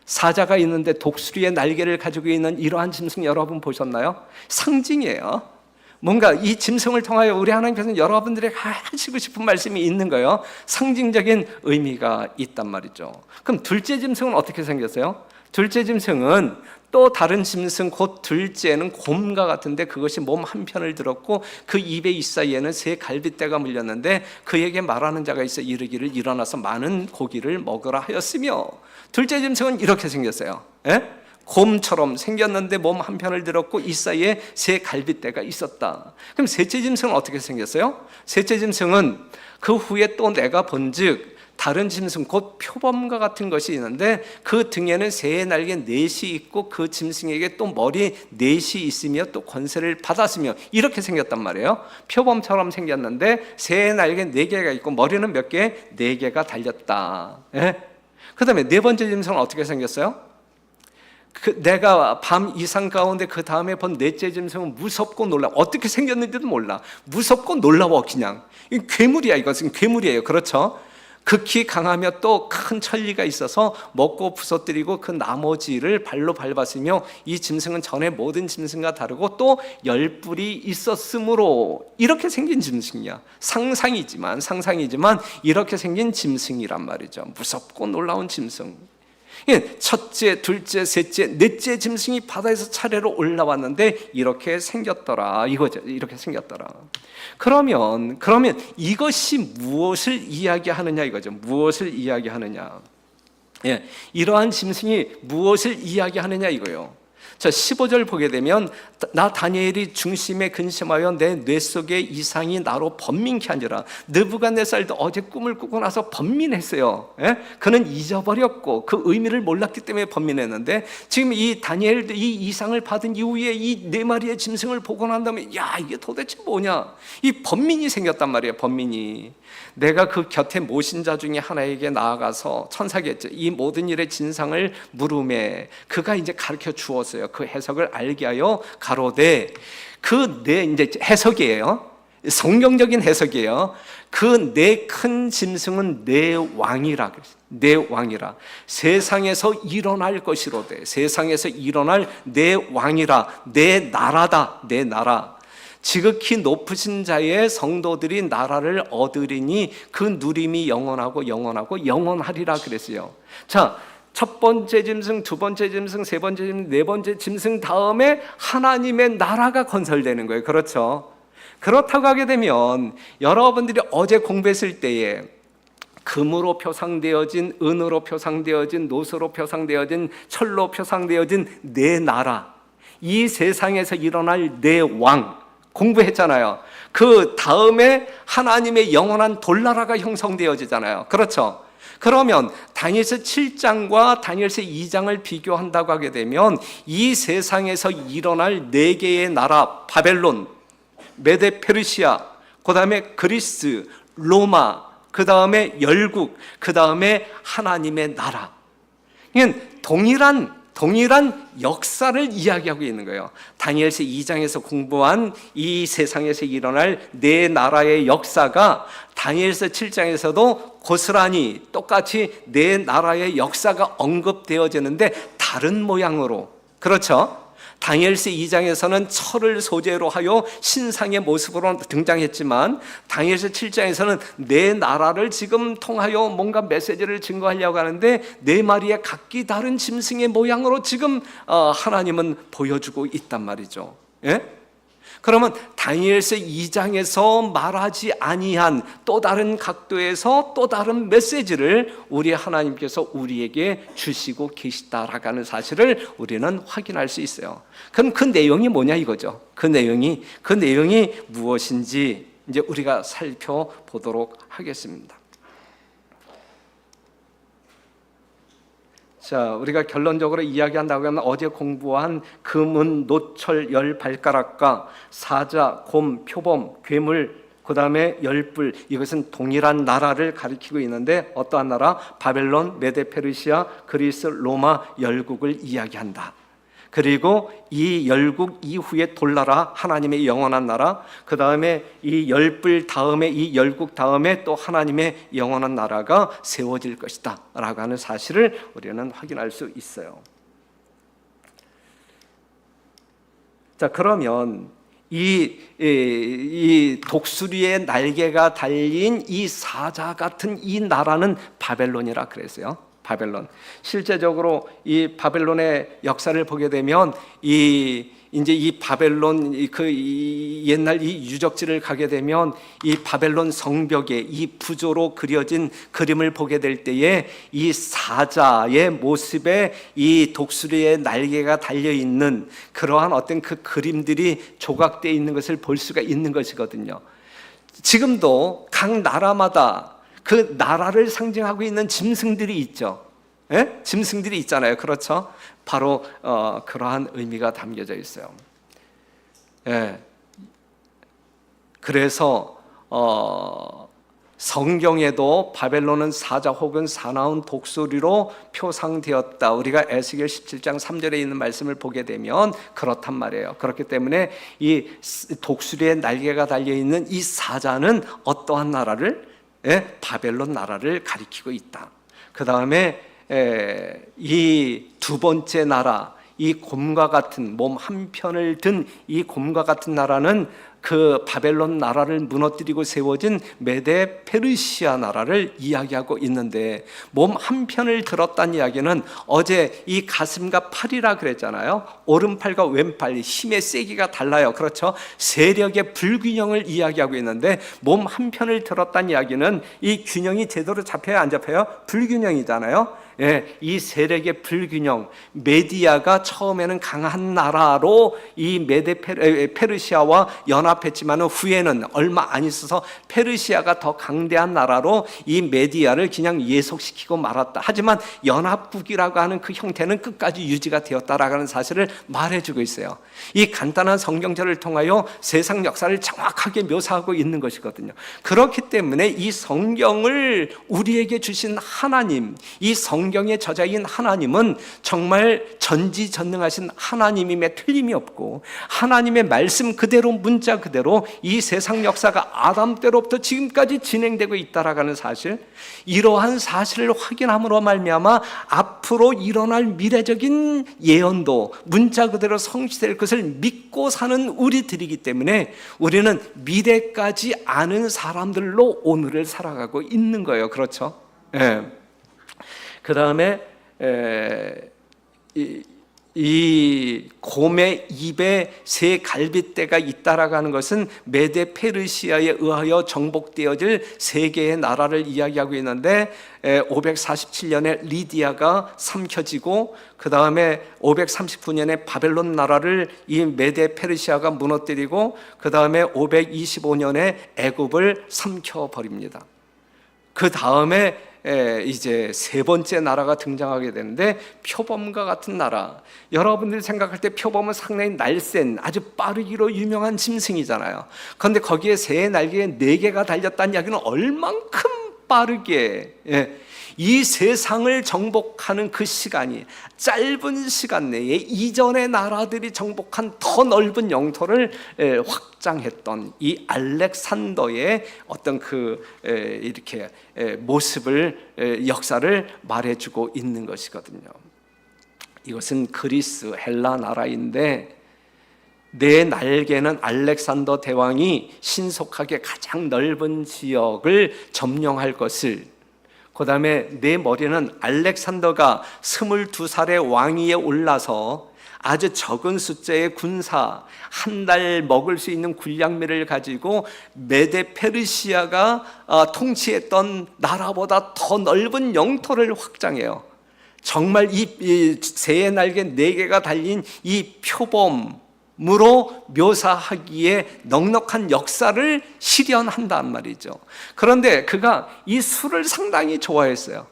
사자가 있는데 독수리의 날개를 가지고 있는 이러한 짐승 여러분 보셨나요? 상징이에요. 뭔가 이 짐승을 통하여 우리 하나님께서는 여러분들에게 하시고 싶은 말씀이 있는 거예요. 상징적인 의미가 있단 말이죠. 그럼 둘째 짐승은 어떻게 생겼어요? 둘째 짐승은 또 다른 짐승, 곧 둘째는 곰과 같은데 그것이 몸 한편을 들었고 그 입의 사이에는 3 갈빗대가 물렸는데 그에게 말하는 자가 있어 이르기를 일어나서 많은 고기를 먹으라 하였으며, 둘째 짐승은 이렇게 생겼어요. 곰처럼 생겼는데 몸 한편을 들었고 이 사이에 3 갈빗대가 있었다. 그럼 셋째 짐승은 어떻게 생겼어요? 셋째 짐승은 그 후에 또 내가 본즉 다른 짐승 곧 표범과 같은 것이 있는데 그 등에는 새의 날개 4이 있고 그 짐승에게 또 머리 4이 있으며 또 권세를 받았으며, 이렇게 생겼단 말이에요. 표범처럼 생겼는데 새의 날개 4개가 있고 머리는 몇 개? 4개가 달렸다. 그 다음에 4번째 짐승은 어떻게 생겼어요? 내가 밤 이상 가운데 그 다음에 본 4째 짐승은 무섭고 놀라워. 어떻게 생겼는지도 몰라. 무섭고 놀라워. 그냥 괴물이야. 이것은 괴물이에요. 그렇죠? 극히 강하며 또 큰 천리가 있어서 먹고 부서뜨리고 그 나머지를 발로 밟았으며 이 짐승은 전에 모든 짐승과 다르고 또 10뿔이 있었으므로, 이렇게 생긴 짐승이야. 상상이지만 이렇게 생긴 짐승이란 말이죠. 무섭고 놀라운 짐승. 첫째, 둘째, 셋째, 넷째 짐승이 바다에서 차례로 올라왔는데 이렇게 생겼더라 이거죠. 이렇게 생겼더라. 그러면 이것이 무엇을 이야기하느냐 이거죠. 무엇을 이야기하느냐? 이러한 짐승이 무엇을 이야기하느냐 이거예요. 자, 15절 보게 되면 나 다니엘이 중심에 근심하여 내 뇌 속에 이상이 나로 번민케 하니라. 느부갓네살도 어제 꿈을 꾸고 나서 번민했어요. 그는 잊어버렸고 그 의미를 몰랐기 때문에 번민했는데, 지금 이 다니엘도 이 이상을 받은 이후에 이 4마리의 짐승을 보고 난 다음에 야, 이게 도대체 뭐냐, 이 번민이 생겼단 말이에요. 번민이. 내가 그 곁에 모신 자 중에 하나에게 나아가서 천사겠죠. 이 모든 일의 진상을 물음에 그가 이제 가르쳐 주었어요. 그 해석을 알게 하여 가로되, 이제 해석이에요. 성경적인 해석이에요. 그 4큰 짐승은 내 왕이라 그랬어요. 내 왕이라. 세상에서 일어날 것이로되, 세상에서 일어날 내 왕이라. 내 나라다. 내 나라. 지극히 높으신 자의 성도들이 나라를 얻으리니 그 누림이 영원하고 영원하고 영원하리라 그랬어요. 자, 첫 번째 짐승, 두 번째 짐승, 세 번째 짐승, 네 번째 짐승 다음에 하나님의 나라가 건설되는 거예요. 그렇죠? 그렇다고 하게 되면 여러분들이 어제 공부했을 때에 금으로 표상되어진, 은으로 표상되어진, 노수로 표상되어진, 철로 표상되어진 네 나라, 이 세상에서 일어날 네 왕 공부했잖아요. 그 다음에 하나님의 영원한 돌나라가 형성되어지잖아요. 그렇죠? 그러면 다니엘서 7장과 다니엘서 2장을 비교한다고 하게 되면 이 세상에서 일어날 네 개의 나라, 바벨론, 메데 페르시아, 그 다음에 그리스, 로마, 그 다음에 열국, 그 다음에 하나님의 나라. 이건 동일한 역사를 이야기하고 있는 거예요. 다니엘서 2장에서 공부한 이 세상에서 일어날 네 나라의 역사가 다니엘서 7장에서도 고스란히 똑같이 네 나라의 역사가 언급되어지는데 다른 모양으로. 그렇죠? 다니엘서 2장에서는 철을 소재로 하여 신상의 모습으로 등장했지만 다니엘서 7장에서는 네 나라를 지금 통하여 뭔가 메시지를 증거하려고 하는데 네 마리의 각기 다른 짐승의 모양으로 지금 하나님은 보여주고 있단 말이죠. 예? 그러면 다니엘서 2장에서 말하지 아니한 또 다른 각도에서 또 다른 메시지를 우리 하나님께서 우리에게 주시고 계시다라고 하는 사실을 우리는 확인할 수 있어요. 그럼 그 내용이 뭐냐 이거죠. 그 내용이 무엇인지 이제 우리가 살펴보도록 하겠습니다. 자, 우리가 결론적으로 이야기한다고 하면 어제 공부한 금은 노철 열 발가락과 사자, 곰, 표범, 괴물, 그 다음에 열불, 이것은 동일한 나라를 가리키고 있는데 어떠한 나라? 바벨론, 메데 페르시아, 그리스, 로마, 열국을 이야기한다. 그리고 이 열국 이후에 돌나라, 하나님의 영원한 나라, 그 다음에 이 열불 다음에, 이 열국 다음에 또 하나님의 영원한 나라가 세워질 것이다 라고 하는 사실을 우리는 확인할 수 있어요. 자, 그러면 이 독수리의 날개가 달린 이 사자 같은 이 나라는 바벨론이라 그랬어요. 바벨론. 실제적으로 이 바벨론의 역사를 보게 되면 이제 이 바벨론 옛날 이 유적지를 가게 되면 이 바벨론 성벽에 이 부조로 그려진 그림을 보게 될 때에 이 사자의 모습에 이 독수리의 날개가 달려 있는 그러한 어떤 그 그림들이 조각되어 있는 것을 볼 수가 있는 것이거든요. 지금도 각 나라마다 그 나라를 상징하고 있는 짐승들이 있죠. 예? 짐승들이 있잖아요. 그렇죠? 바로 그러한 의미가 담겨져 있어요. 예. 그래서 성경에도 바벨론은 사자 혹은 사나운 독수리로 표상되었다. 우리가 에스겔 17장 3절에 있는 말씀을 보게 되면 그렇단 말이에요. 그렇기 때문에 이 독수리의 날개가 달려있는 이 사자는 어떠한 나라를? 바벨론 나라를 가리키고 있다. 그 다음에 이 두 번째 나라, 이 곰과 같은 몸 한편을 든 이 곰과 같은 나라는 그 바벨론 나라를 무너뜨리고 세워진 메데 페르시아 나라를 이야기하고 있는데, 몸 한편을 들었다는 이야기는 어제 이 가슴과 팔이라 그랬잖아요. 오른팔과 왼팔 힘의 세기가 달라요. 그렇죠? 세력의 불균형을 이야기하고 있는데, 몸 한편을 들었다는 이야기는 이 균형이 제대로 잡혀요, 안 잡혀요? 불균형이잖아요. 예, 이 세력의 불균형, 메디아가 처음에는 강한 나라로 이 메데 페르시아와 연합했지만 후에는 얼마 안 있어서 페르시아가 더 강대한 나라로 이 메디아를 그냥 예속시키고 말았다. 하지만 연합국이라고 하는 그 형태는 끝까지 유지가 되었다라는 사실을 말해주고 있어요. 이 간단한 성경절을 통하여 세상 역사를 정확하게 묘사하고 있는 것이거든요. 그렇기 때문에 이 성경을 우리에게 주신 하나님, 이 성경을 성경의 저자인 하나님은 정말 전지전능하신 하나님임에 틀림이 없고 하나님의 말씀 그대로 문자 그대로 이 세상 역사가 아담 때로부터 지금까지 진행되고 있다라는 사실, 이러한 사실을 확인함으로 말미암아 앞으로 일어날 미래적인 예언도 문자 그대로 성취될 것을 믿고 사는 우리들이기 때문에 우리는 미래까지 아는 사람들로 오늘을 살아가고 있는 거예요. 그렇죠? 예. 그 다음에 이 곰의 입에 새 갈빗대가 있다라고 하는 것은 메데 페르시아에 의하여 정복되어질 세 개의 나라를 이야기하고 있는데 547년에 리디아가 삼켜지고 그 다음에 539년에 바벨론 나라를 이 메데 페르시아가 무너뜨리고 그 다음에 525년에 애굽을 삼켜버립니다. 그 다음에 이제 세 번째 나라가 등장하게 되는데 표범과 같은 나라. 여러분들이 생각할 때 표범은 상당히 날쌘 아주 빠르기로 유명한 짐승이잖아요. 그런데 거기에 새 날개에 4개가 달렸다는 이야기는 얼만큼 빠르게 이 세상을 정복하는 그 시간이 짧은 시간 내에 이전의 나라들이 정복한 더 넓은 영토를 확장했던 이 알렉산더의 어떤 그 이렇게 모습을 역사를 말해주고 있는 것이거든요. 이것은 그리스 헬라 나라인데 내 날개는 알렉산더 대왕이 신속하게 가장 넓은 지역을 점령할 것을, 그 다음에 내 머리는 알렉산더가 22살의 왕위에 올라서 아주 적은 숫자의 군사, 한 달 먹을 수 있는 군량미를 가지고 메데 페르시아가 통치했던 나라보다 더 넓은 영토를 확장해요. 정말 이 새의 날개 4개가 달린 이 표범으로 묘사하기에 넉넉한 역사를 실현한단 말이죠. 그런데 그가 이 술을 상당히 좋아했어요.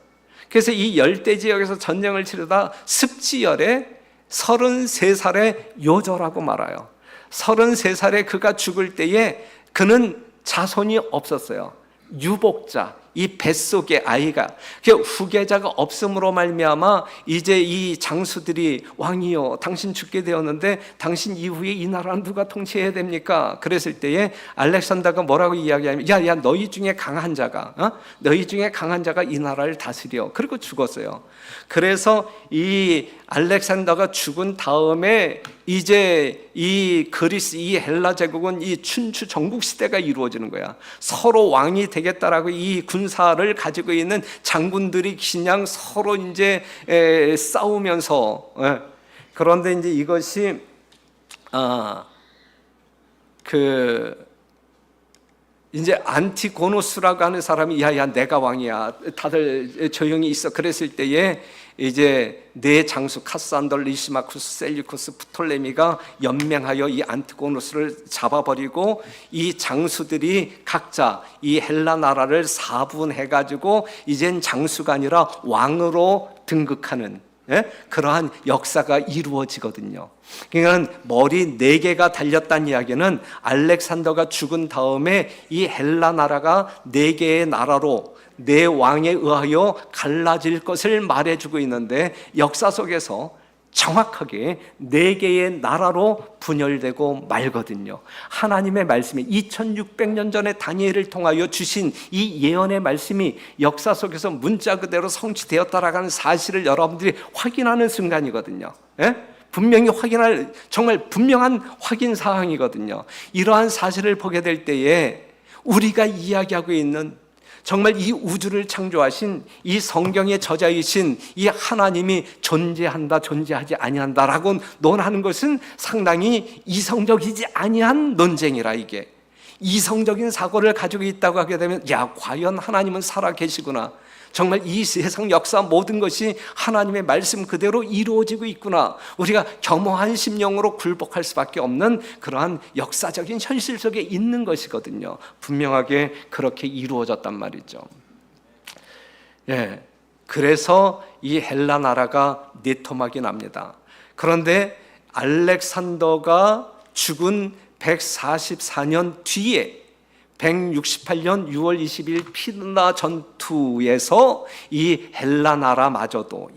그래서 이 열대 지역에서 전쟁을 치르다 습지열에 33살의 요조라고 말아요. 33살에 그가 죽을 때에 그는 자손이 없었어요. 유복자, 이 뱃속에 아이가, 후계자가 없음으로 말미암아 이제 이 장수들이 왕이요 당신 죽게 되었는데 당신 이후에 이 나라는 누가 통치해야 됩니까? 그랬을 때에 알렉산더가 뭐라고 이야기하냐면 야 너희 중에 강한 자가 너희 중에 강한 자가 이 나라를 다스려. 그리고 죽었어요. 그래서 이 알렉산더가 죽은 다음에 이제 이 그리스, 이 헬라 제국은 이 춘추 전국 시대가 이루어지는 거야. 서로 왕이 되겠다라고 이 군사를 가지고 있는 장군들이 그냥 서로 이제 싸우면서, 그런데 이제 이것이 이제 안티고노스라고 하는 사람이 야야 내가 왕이야 다들 조용히 있어 그랬을 때에 이제 네 장수 카산더, 리시마쿠스, 셀리쿠스, 프톨레미가 연맹하여 이 안티고노스를 잡아버리고 이 장수들이 각자 이 헬라 나라를 4분해 가지고 이젠 장수가 아니라 왕으로 등극하는 그러한 역사가 이루어지거든요. 그러니까 머리 4개가 달렸다는 이야기는 알렉산더가 죽은 다음에 이 헬라 나라가 4개의 나라로 네 왕에 의하여 갈라질 것을 말해주고 있는데 역사 속에서 정확하게 4개의 나라로 분열되고 말거든요. 하나님의 말씀이 2600년 전에 다니엘을 통하여 주신 이 예언의 말씀이 역사 속에서 문자 그대로 성취되었다라고 하는 사실을 여러분들이 확인하는 순간이거든요. 분명히 확인할 정말 분명한 확인 사항이거든요. 이러한 사실을 보게 될 때에 우리가 이야기하고 있는 정말 이 우주를 창조하신 이 성경의 저자이신 이 하나님이 존재한다 존재하지 아니한다라고 논하는 것은 상당히 이성적이지 아니한 논쟁이라. 이게 이성적인 사고를 가지고 있다고 하게 되면 야 과연 하나님은 살아 계시구나, 정말 이 세상 역사 모든 것이 하나님의 말씀 그대로 이루어지고 있구나, 우리가 겸허한 심령으로 굴복할 수밖에 없는 그러한 역사적인 현실 속에 있는 것이거든요. 분명하게 그렇게 이루어졌단 말이죠. 그래서 이 헬라 나라가 네토막이 납니다. 그런데 알렉산더가 죽은 144년 뒤에 168년 6월 20일 피드나 전투에서 이 헬라 나라마저도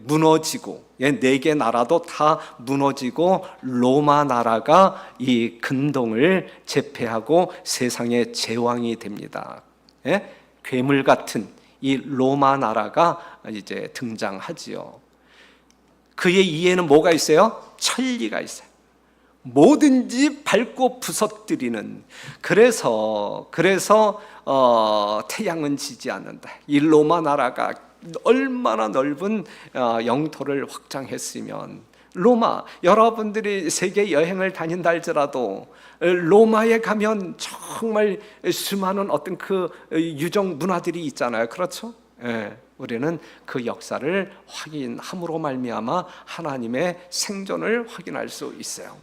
무너지고 4개 나라도 다 무너지고 로마 나라가 이 근동을 제패하고 세상의 제왕이 됩니다. 괴물 같은 이 로마 나라가 이제 등장하지요. 그의 이에는 뭐가 있어요? 천리가 있어요. 뭐든지 밟고 부서뜨리는. 그래서 태양은 지지 않는다. 이 로마 나라가 얼마나 넓은 영토를 확장했으면, 로마, 여러분들이 세계 여행을 다닌다 할지라도 로마에 가면 정말 수많은 어떤 그 유적 문화들이 있잖아요. 그렇죠? 우리는 그 역사를 확인함으로 말미암아 하나님의 생존을 확인할 수 있어요.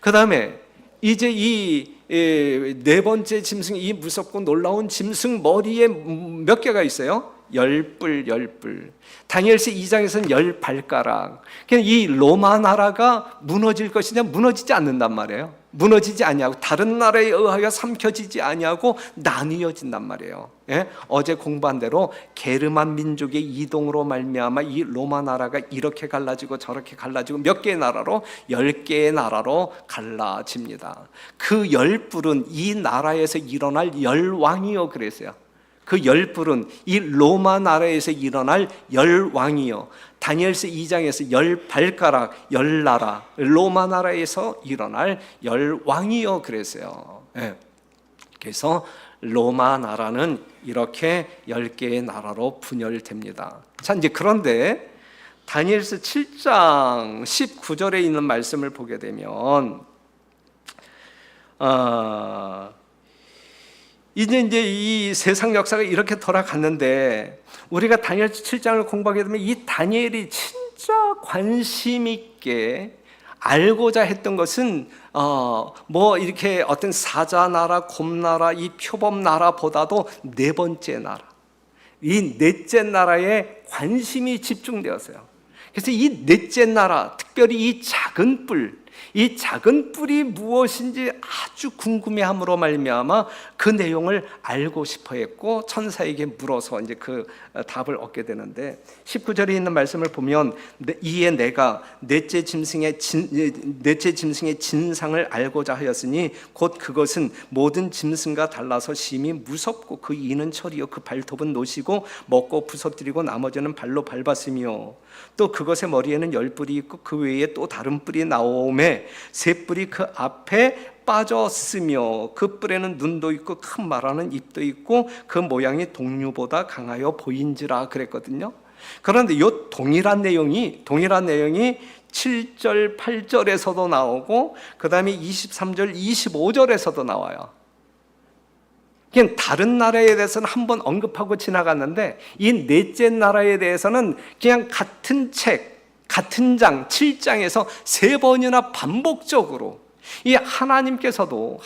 그 다음에 이제 이 4번째 짐승, 이 무섭고 놀라운 짐승 머리에 몇 개가 있어요? 10뿔. 다니엘서 2장에서는 10발가락. 이 로마 나라가 무너질 것이냐? 무너지지 않는단 말이에요. 무너지지 아니하고 다른 나라에 의하여 삼켜지지 아니하고 나뉘어진단 말이에요. 어제 공부한 대로 게르만 민족의 이동으로 말미암아 이 로마 나라가 이렇게 갈라지고 저렇게 갈라지고 몇 개의 나라로? 10개의 나라로 갈라집니다. 그 10뿔은 이 나라에서 일어날 열왕이요 그랬어요. 그 10뿔은 이 로마 나라에서 일어날 열왕이요. 다니엘서 2장에서 10발가락, 10나라, 로마 나라에서 일어날 열왕이요 그랬어요. 그래서 로마 나라는 이렇게 10개의 나라로 분열됩니다. 자, 이제 그런데 다니엘서 7장 19절에 있는 말씀을 보게 되면 이제 이 세상 역사가 이렇게 돌아갔는데, 우리가 다니엘 7장을 공부하게 되면 이 다니엘이 진짜 관심 있게 알고자 했던 것은 뭐 이렇게 어떤 사자 나라, 곰 나라, 이 표범 나라보다도 4번째 나라, 이 4째 나라에 관심이 집중되었어요. 그래서 이 4째 나라, 특별히 이 작은 뿔, 이 작은 뿔이 무엇인지 아주 궁금해함으로 말미암아 그 내용을 알고 싶어했고 천사에게 물어서 이제 그 답을 얻게 되는데, 19절에 있는 말씀을 보면 이에 내가 넷째 짐승의 진상을 알고자 하였으니 곧 그것은 모든 짐승과 달라서 심히 무섭고 그 이는 철이요 그 발톱은 노시고 먹고 부서뜨리고 나머지는 발로 밟았으며 또 그것의 머리에는 10뿔이 있고 그 외에 또 다른 뿔이 나오매 3뿔이 그 앞에 빠졌으며 그 뿔에는 눈도 있고 큰 말하는 입도 있고 그 모양이 동류보다 강하여 보인지라 그랬거든요. 그런데 이 동일한 내용이 7절 8절에서도 나오고 그 다음에 23절 25절에서도 나와요. 그냥 다른 나라에 대해서는 한번 언급하고 지나갔는데 이 4째 나라에 대해서는 그냥 같은 책, 같은 장 7장에서 3번이나 반복적으로 이 하나님께서도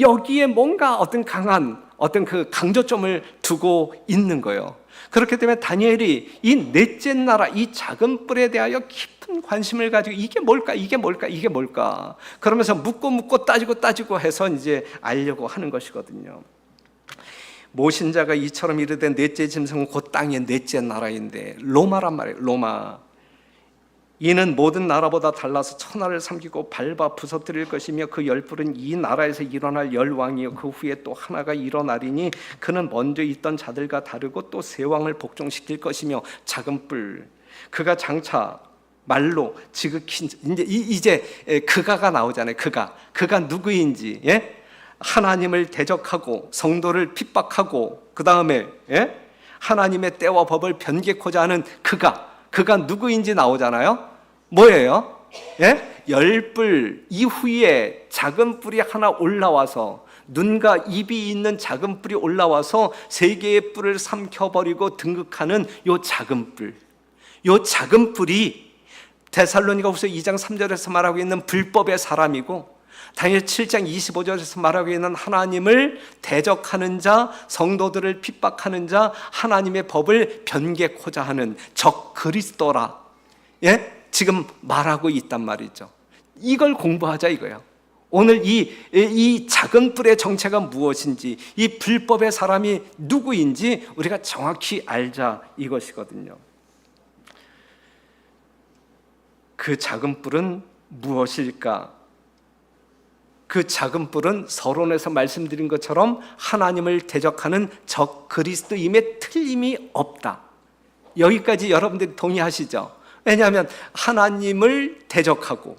여기에 뭔가 어떤 강한 어떤 그 강조점을 두고 있는 거예요. 그렇기 때문에 다니엘이 이 4째 나라, 이 작은 뿔에 대하여 깊은 관심을 가지고 이게 뭘까 그러면서 묻고 따지고 해서 이제 알려고 하는 것이거든요. 모신자가 이처럼 이르되 4째 짐승은 곧 땅의 4째 나라인데 로마란 말이에요. 로마. 이는 모든 나라보다 달라서 천하를 삼키고 밟아 부서뜨릴 것이며 그 10뿔은 이 나라에서 일어날 열왕이요 그 후에 또 하나가 일어나리니 그는 먼저 있던 자들과 다르고 또 새 왕을 복종시킬 것이며 작은 뿔 그가 장차 말로 지극히 이제 그가가 나오잖아요. 그가 누구인지, 하나님을 대적하고 성도를 핍박하고 그 다음에 하나님의 때와 법을 변개코자 하는 그가 누구인지 나오잖아요. 뭐예요? 10뿔 이후에 작은 뿔이 하나 올라와서 눈과 입이 있는 작은 뿔이 올라와서 3개의 뿔을 삼켜버리고 등극하는 요 작은 뿔. 요 작은 뿔이 데살로니가후서 2장 3절에서 말하고 있는 불법의 사람이고 다니엘 7장 25절에서 말하고 있는 하나님을 대적하는 자, 성도들을 핍박하는 자, 하나님의 법을 변개코자 하는 적 그리스도라 지금 말하고 있단 말이죠. 이걸 공부하자 이거예요. 오늘 이 작은 뿔의 정체가 무엇인지, 이 불법의 사람이 누구인지 우리가 정확히 알자 이것이거든요. 그 작은 뿔은 무엇일까? 그 작은 뿔은 서론에서 말씀드린 것처럼 하나님을 대적하는 적 그리스도임에 틀림이 없다. 여기까지 여러분들이 동의하시죠? 왜냐하면 하나님을 대적하고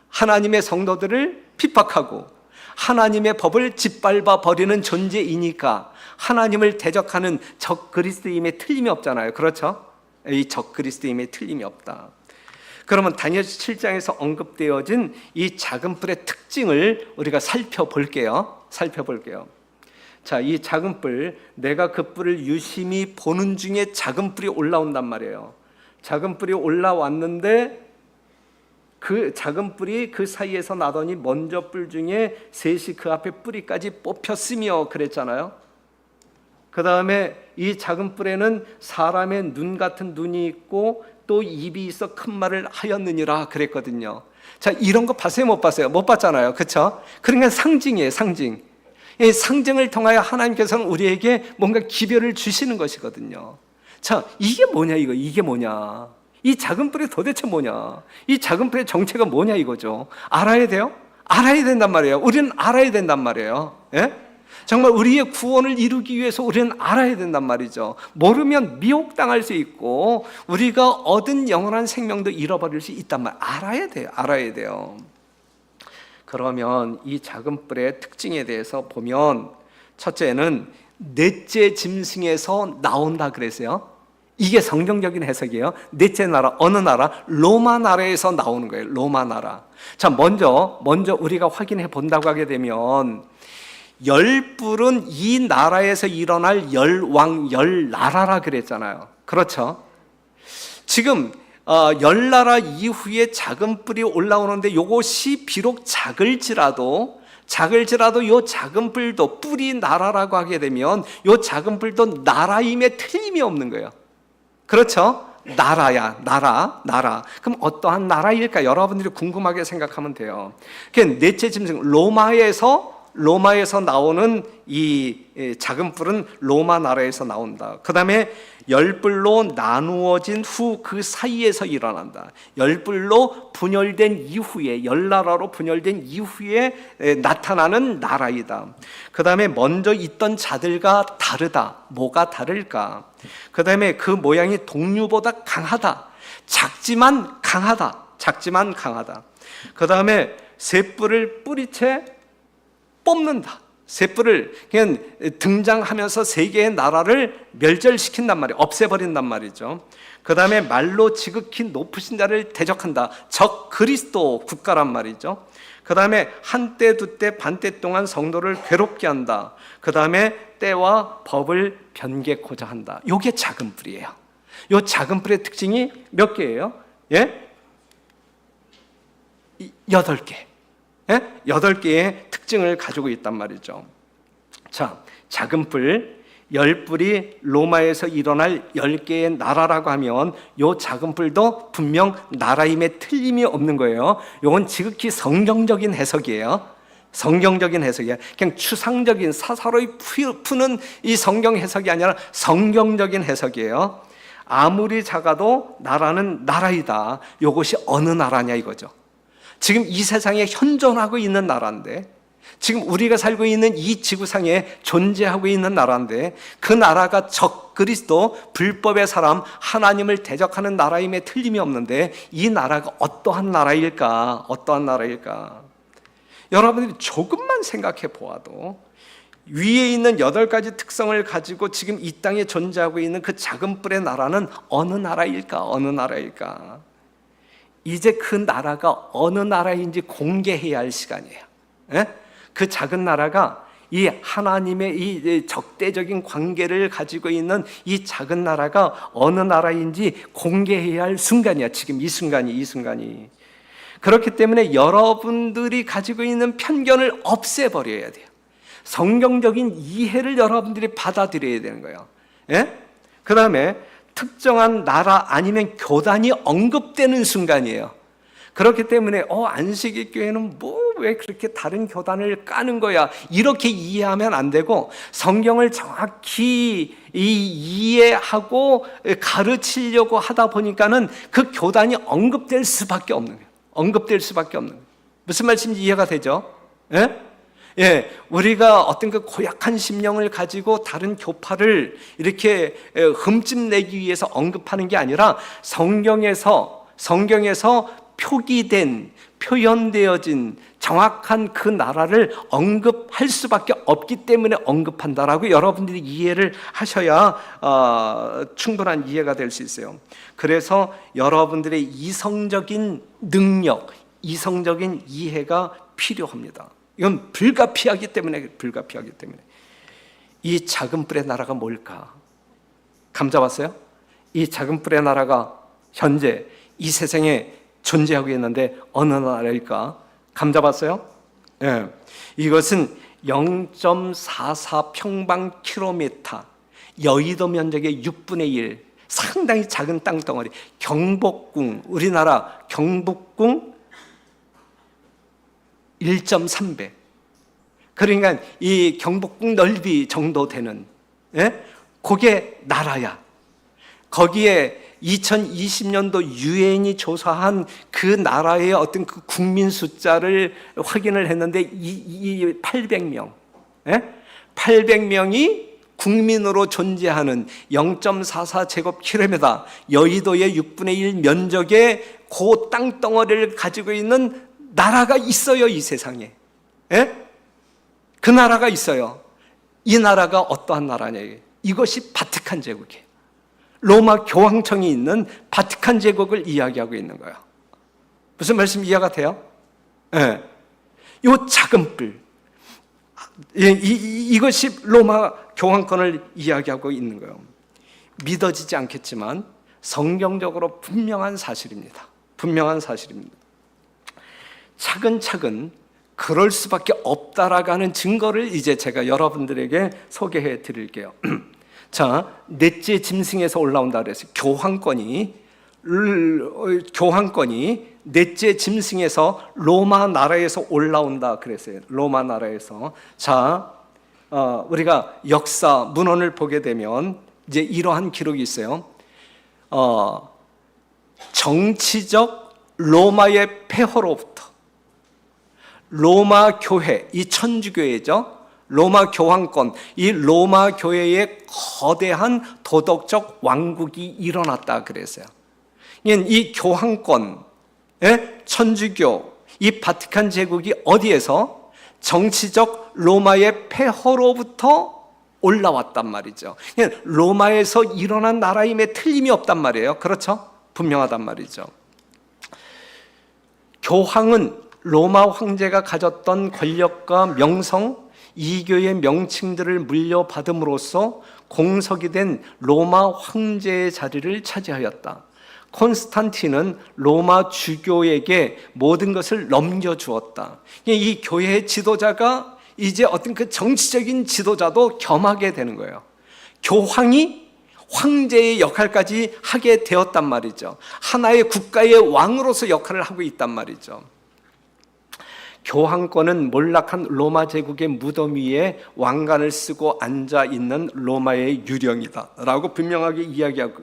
하나님의 성도들을 핍박하고 하나님의 법을 짓밟아 버리는 존재이니까 하나님을 대적하는 적 그리스도임에 틀림이 없잖아요. 그렇죠? 이 적 그리스도임에 틀림이 없다. 그러면 다니엘 7장에서 언급되어진 이 작은 뿔의 특징을 우리가 살펴볼게요. 자, 이 작은 뿔, 내가 그 뿔을 유심히 보는 중에 작은 뿔이 올라온단 말이에요. 작은 뿔이 올라왔는데 그 작은 뿔이 그 사이에서 나더니 먼저 뿔 중에 셋이 그 앞에 뿌리까지 뽑혔으며 그랬잖아요. 그 다음에 이 작은 뿔에는 사람의 눈 같은 눈이 있고 또 입이 있어 큰 말을 하였느니라 그랬거든요. 자, 이런 거 봤어요? 못 봤어요? 못 봤잖아요. 그렇죠? 그러니까 상징이에요. 상징. 이 상징을 통하여 하나님께서는 우리에게 뭔가 기별을 주시는 것이거든요. 자, 이게 뭐냐 이거. 이게 뭐냐. 이 작은 뿔이 도대체 뭐냐. 이 작은 뿔의 정체가 뭐냐 이거죠. 알아야 돼요? 알아야 된단 말이에요. 우리는 알아야 된단 말이에요. 예? 정말 우리의 구원을 이루기 위해서 우리는 알아야 된단 말이죠. 모르면 미혹당할 수 있고 우리가 얻은 영원한 생명도 잃어버릴 수 있단 말. 알아야 돼요. 그러면 이 작은 뿔의 특징에 대해서 보면 첫째는 넷째 짐승에서 나온다 그랬어요. 이게 성경적인 해석이에요. 넷째 나라, 어느 나라? 로마 나라에서 나오는 거예요. 로마 나라. 자, 먼저 우리가 확인해 본다고 하게 되면 열 뿔은 이 나라에서 일어날 열왕, 열나라라 그랬잖아요. 그렇죠? 지금 열나라 이후에 작은 뿔이 올라오는데 이것이 비록 작을지라도 요 작은 뿔도 뿔이 나라라고 하게 되면 요 작은 뿔도 나라임에 틀림이 없는 거예요. 그렇죠? 나라야, 나라. 그럼 어떠한 나라일까? 여러분들이 궁금하게 생각하면 돼요. 넷째 짐승, 로마에서 나오는 이 작은 뿔은 로마 나라에서 나온다. 그 다음에 열뿔로 나누어진 후 그 사이에서 일어난다. 열뿔로 분열된 이후에, 열나라로 분열된 이후에 나타나는 나라이다. 그 다음에 먼저 있던 자들과 다르다. 뭐가 다를까? 그 다음에 그 모양이 동류보다 강하다. 작지만 강하다. 그 다음에 세 뿔을 뿌리채 뽑는다. 세 뿔을 그냥 등장하면서 세 개의 나라를 멸절시킨단 말이에요. 없애버린단 말이죠. 그 다음에 말로 지극히 높으신 자를 대적한다. 적 그리스도 국가란 말이죠. 그 다음에 한때 두때 반때 동안 성도를 괴롭게 한다. 그 다음에 때와 법을 변개코자 한다. 요게 작은 뿔이에요. 요 작은 뿔의 특징이 몇 개예요? 예? 8개. 8개의 특징을 가지고 있단 말이죠. 자, 작은 뿔, 열 뿔이 로마에서 일어날 10개의 나라라고 하면 요 작은 뿔도 분명 나라임에 틀림이 없는 거예요. 요건 지극히 성경적인 해석이에요. 그냥 추상적인 사사로이 푸는 이 성경 해석이 아니라 성경적인 해석이에요. 아무리 작아도 나라는 나라이다. 요것이 어느 나라냐 이거죠. 지금 이 세상에 현존하고 있는 나라인데, 지금 우리가 살고 있는 이 지구상에 존재하고 있는 나라인데, 그 나라가 적 그리스도, 불법의 사람, 하나님을 대적하는 나라임에 틀림이 없는데 이 나라가 어떠한 나라일까? 여러분들이 조금만 생각해 보아도 위에 있는 8가지 특성을 가지고 지금 이 땅에 존재하고 있는 그 작은 뿔의 나라는 어느 나라일까? 이제 그 나라가 어느 나라인지 공개해야 할 시간이에요. 그 작은 나라가 이 하나님의 이 적대적인 관계를 가지고 있는 이 작은 나라가 어느 나라인지 공개해야 할 순간이야. 지금 이 순간이. 그렇기 때문에 여러분들이 가지고 있는 편견을 없애버려야 돼요. 성경적인 이해를 여러분들이 받아들여야 되는 거예요. 그 다음에 특정한 나라 아니면 교단이 언급되는 순간이에요. 그렇기 때문에 안식일 교회는 왜 그렇게 다른 교단을 까는 거야? 이렇게 이해하면 안 되고 성경을 정확히 이해하고 가르치려고 하다 보니까는 그 교단이 언급될 수밖에 없는 거예요. 언급될 수밖에 없는 거예요. 무슨 말씀인지 이해가 되죠? 예? 예, 우리가 어떤 그 고약한 심령을 가지고 다른 교파를 이렇게 흠집내기 위해서 언급하는 게 아니라 성경에서 표기된, 표현되어진 정확한 그 나라를 언급할 수밖에 없기 때문에 언급한다라고 여러분들이 이해를 하셔야 충분한 이해가 될 수 있어요. 그래서 여러분들의 이성적인 능력, 이성적인 이해가 필요합니다. 이건 불가피하기 때문에 이 작은 뿔의 나라가 뭘까? 감 잡았어요? 이 작은 뿔의 나라가 현재 이 세상에 존재하고 있는데 어느 나라일까? 감 잡았어요? 예. 이것은 0.44 평방킬로미터, 여의도 면적의 6분의 1, 상당히 작은 땅덩어리, 경복궁, 우리나라 경복궁 1.3배. 그러니까 이 경복궁 넓이 정도 되는, 예? 그게 나라야. 거기에 2020년도 유엔이 조사한 그 나라의 어떤 그 국민 숫자를 확인을 했는데 이 800명, 예? 800명이 국민으로 존재하는 0.44 제곱킬로미터 여의도의 6분의 1 면적의 그 땅덩어리를 가지고 있는 나라가 있어요, 이 세상에. 예? 그 나라가 있어요. 이 나라가 어떠한 나라냐? 이것이 바티칸 제국이에요. 로마 교황청이 있는 바티칸 제국을 이야기하고 있는 거예요. 무슨 말씀 이해가 돼요? 예. 요 작은 뿔. 이것이 로마 교황권을 이야기하고 있는 거예요. 믿어지지 않겠지만 성경적으로 분명한 사실입니다. 분명한 사실입니다. 차근차근 그럴 수밖에 없다라고 하는 증거를 이제 제가 여러분들에게 소개해 드릴게요. 자, 넷째 짐승에서 올라온다 그랬어요. 교황권이 넷째 짐승에서 로마 나라에서 올라온다 그랬어요. 로마 나라에서. 자, 우리가 역사 문헌을 보게 되면 이제 이러한 기록이 있어요. 정치적 로마의 폐허로부터 로마 교회, 이 천주교회죠. 로마 교황권, 이 로마 교회의 거대한 도덕적 왕국이 일어났다 그랬어요. 이 교황권, 천주교, 이 바티칸 제국이 어디에서? 정치적 로마의 폐허로부터 올라왔단 말이죠. 로마에서 일어난 나라임에 틀림이 없단 말이에요. 그렇죠? 분명하단 말이죠. 교황은 로마 황제가 가졌던 권력과 명성, 이교의 명칭들을 물려받음으로써 공석이 된 로마 황제의 자리를 차지하였다. 콘스탄틴은 로마 주교에게 모든 것을 넘겨주었다. 이 교회의 지도자가 이제 어떤 그 정치적인 지도자도 겸하게 되는 거예요. 교황이 황제의 역할까지 하게 되었단 말이죠. 하나의 국가의 왕으로서 역할을 하고 있단 말이죠. 교황권은 몰락한 로마 제국의 무덤 위에 왕관을 쓰고 앉아 있는 로마의 유령이다라고 분명하게 이야기하고,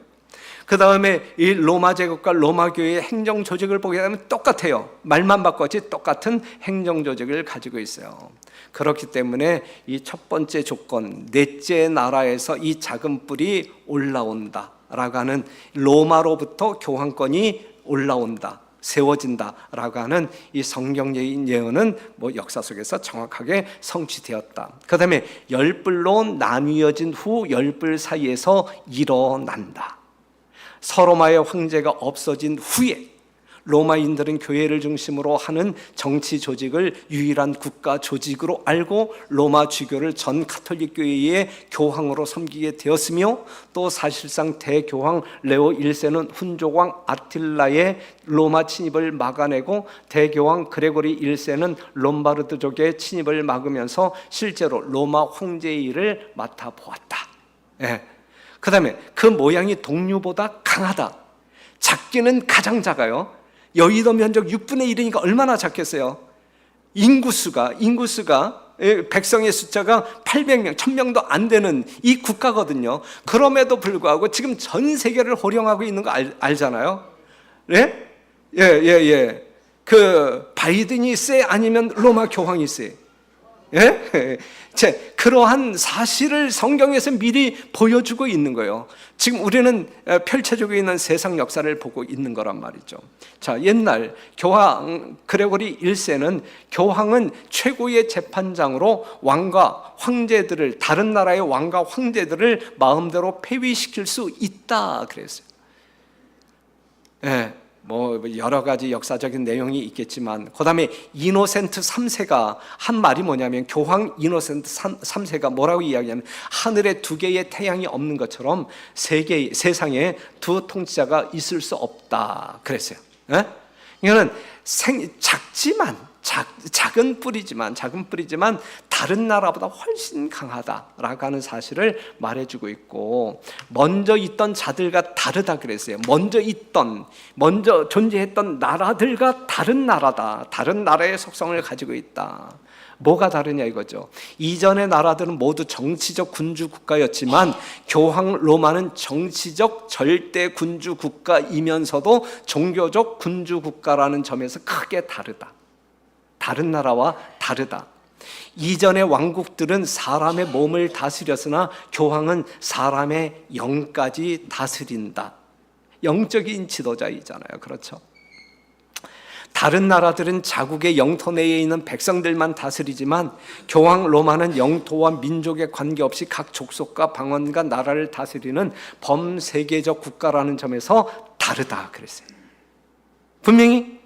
그 다음에 이 로마 제국과 로마 교회의 행정 조직을 보게 되면 똑같아요. 말만 바꿨지 똑같은 행정 조직을 가지고 있어요. 그렇기 때문에 이 첫 번째 조건, 넷째 나라에서 이 작은 뿔이 올라온다라고 하는, 로마로부터 교황권이 올라온다, 세워진다라고 하는 이 성경적인 예언은 역사 속에서 정확하게 성취되었다. 그 다음에 열뿔로 나뉘어진 후 열뿔 사이에서 일어난다. 서로마의 황제가 없어진 후에 로마인들은 교회를 중심으로 하는 정치 조직을 유일한 국가 조직으로 알고 로마 주교를 전 가톨릭 교회의 교황으로 섬기게 되었으며, 또 사실상 대교황 레오 1세는 훈족왕 아틸라의 로마 침입을 막아내고 대교황 그레고리 1세는 롬바르드족의 침입을 막으면서 실제로 로마 황제의 일을 맡아보았다. 예. 그 다음에 그 모양이 동류보다 강하다. 작기는 가장 작아요. 여의도 면적 6분의 1이니까 얼마나 작겠어요? 인구수가 백성의 숫자가 800명, 1000명도 안 되는 이 국가거든요. 그럼에도 불구하고 지금 전 세계를 호령하고 있는 거 알잖아요. 네? 예. 그 바이든이 세 아니면 로마 교황이 세? 예? 그러한 사실을 성경에서 미리 보여주고 있는 거예요. 지금 우리는 펼쳐지고 있는 세상 역사를 보고 있는 거란 말이죠. 자, 옛날 교황 그레고리 1세는 교황은 최고의 재판장으로 왕과 황제들을, 다른 나라의 왕과 황제들을 마음대로 폐위시킬 수 있다 그랬어요. 예. 뭐 여러 가지 역사적인 내용이 있겠지만, 그 다음에 이노센트 3세가 한 말이 뭐냐면, 교황 이노센트 3세가 뭐라고 이야기하면, 하늘에 두 개의 태양이 없는 것처럼 세상에 두 통치자가 있을 수 없다 그랬어요. 이거는 작은 뿌리지만 다른 나라보다 훨씬 강하다라고 하는 사실을 말해주고 있고, 먼저 있던 자들과 다르다 그랬어요. 먼저 존재했던 나라들과 다른 나라다, 다른 나라의 속성을 가지고 있다. 뭐가 다르냐 이거죠. 이전의 나라들은 모두 정치적 군주 국가였지만 교황 로마는 정치적 절대 군주 국가이면서도 종교적 군주 국가라는 점에서 크게 다르다. 다른 나라와 다르다. 이전의 왕국들은 사람의 몸을 다스렸으나 교황은 사람의 영까지 다스린다. 영적인 지도자이잖아요. 그렇죠? 다른 나라들은 자국의 영토 내에 있는 백성들만 다스리지만 교황 로마는 영토와 민족에 관계없이 각 족속과 방언과 나라를 다스리는 범세계적 국가라는 점에서 다르다 그랬어요. 분명히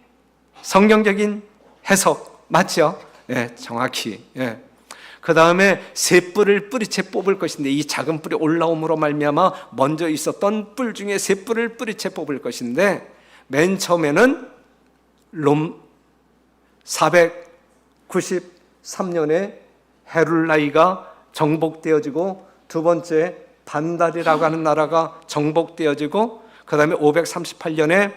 성경적인 해석 맞죠? 예, 정확히. 예. 그 다음에 새 뿔을 뿌리채 뽑을 것인데, 이 작은 뿔이 올라옴으로 말미암아 먼저 있었던 뿔 중에 새 뿔을 뿌리채 뽑을 것인데, 맨 처음에는 롬 493년에 헤룰라이가 정복되어지고, 두 번째 반달이라고 하는 나라가 정복되어지고, 그 다음에 538년에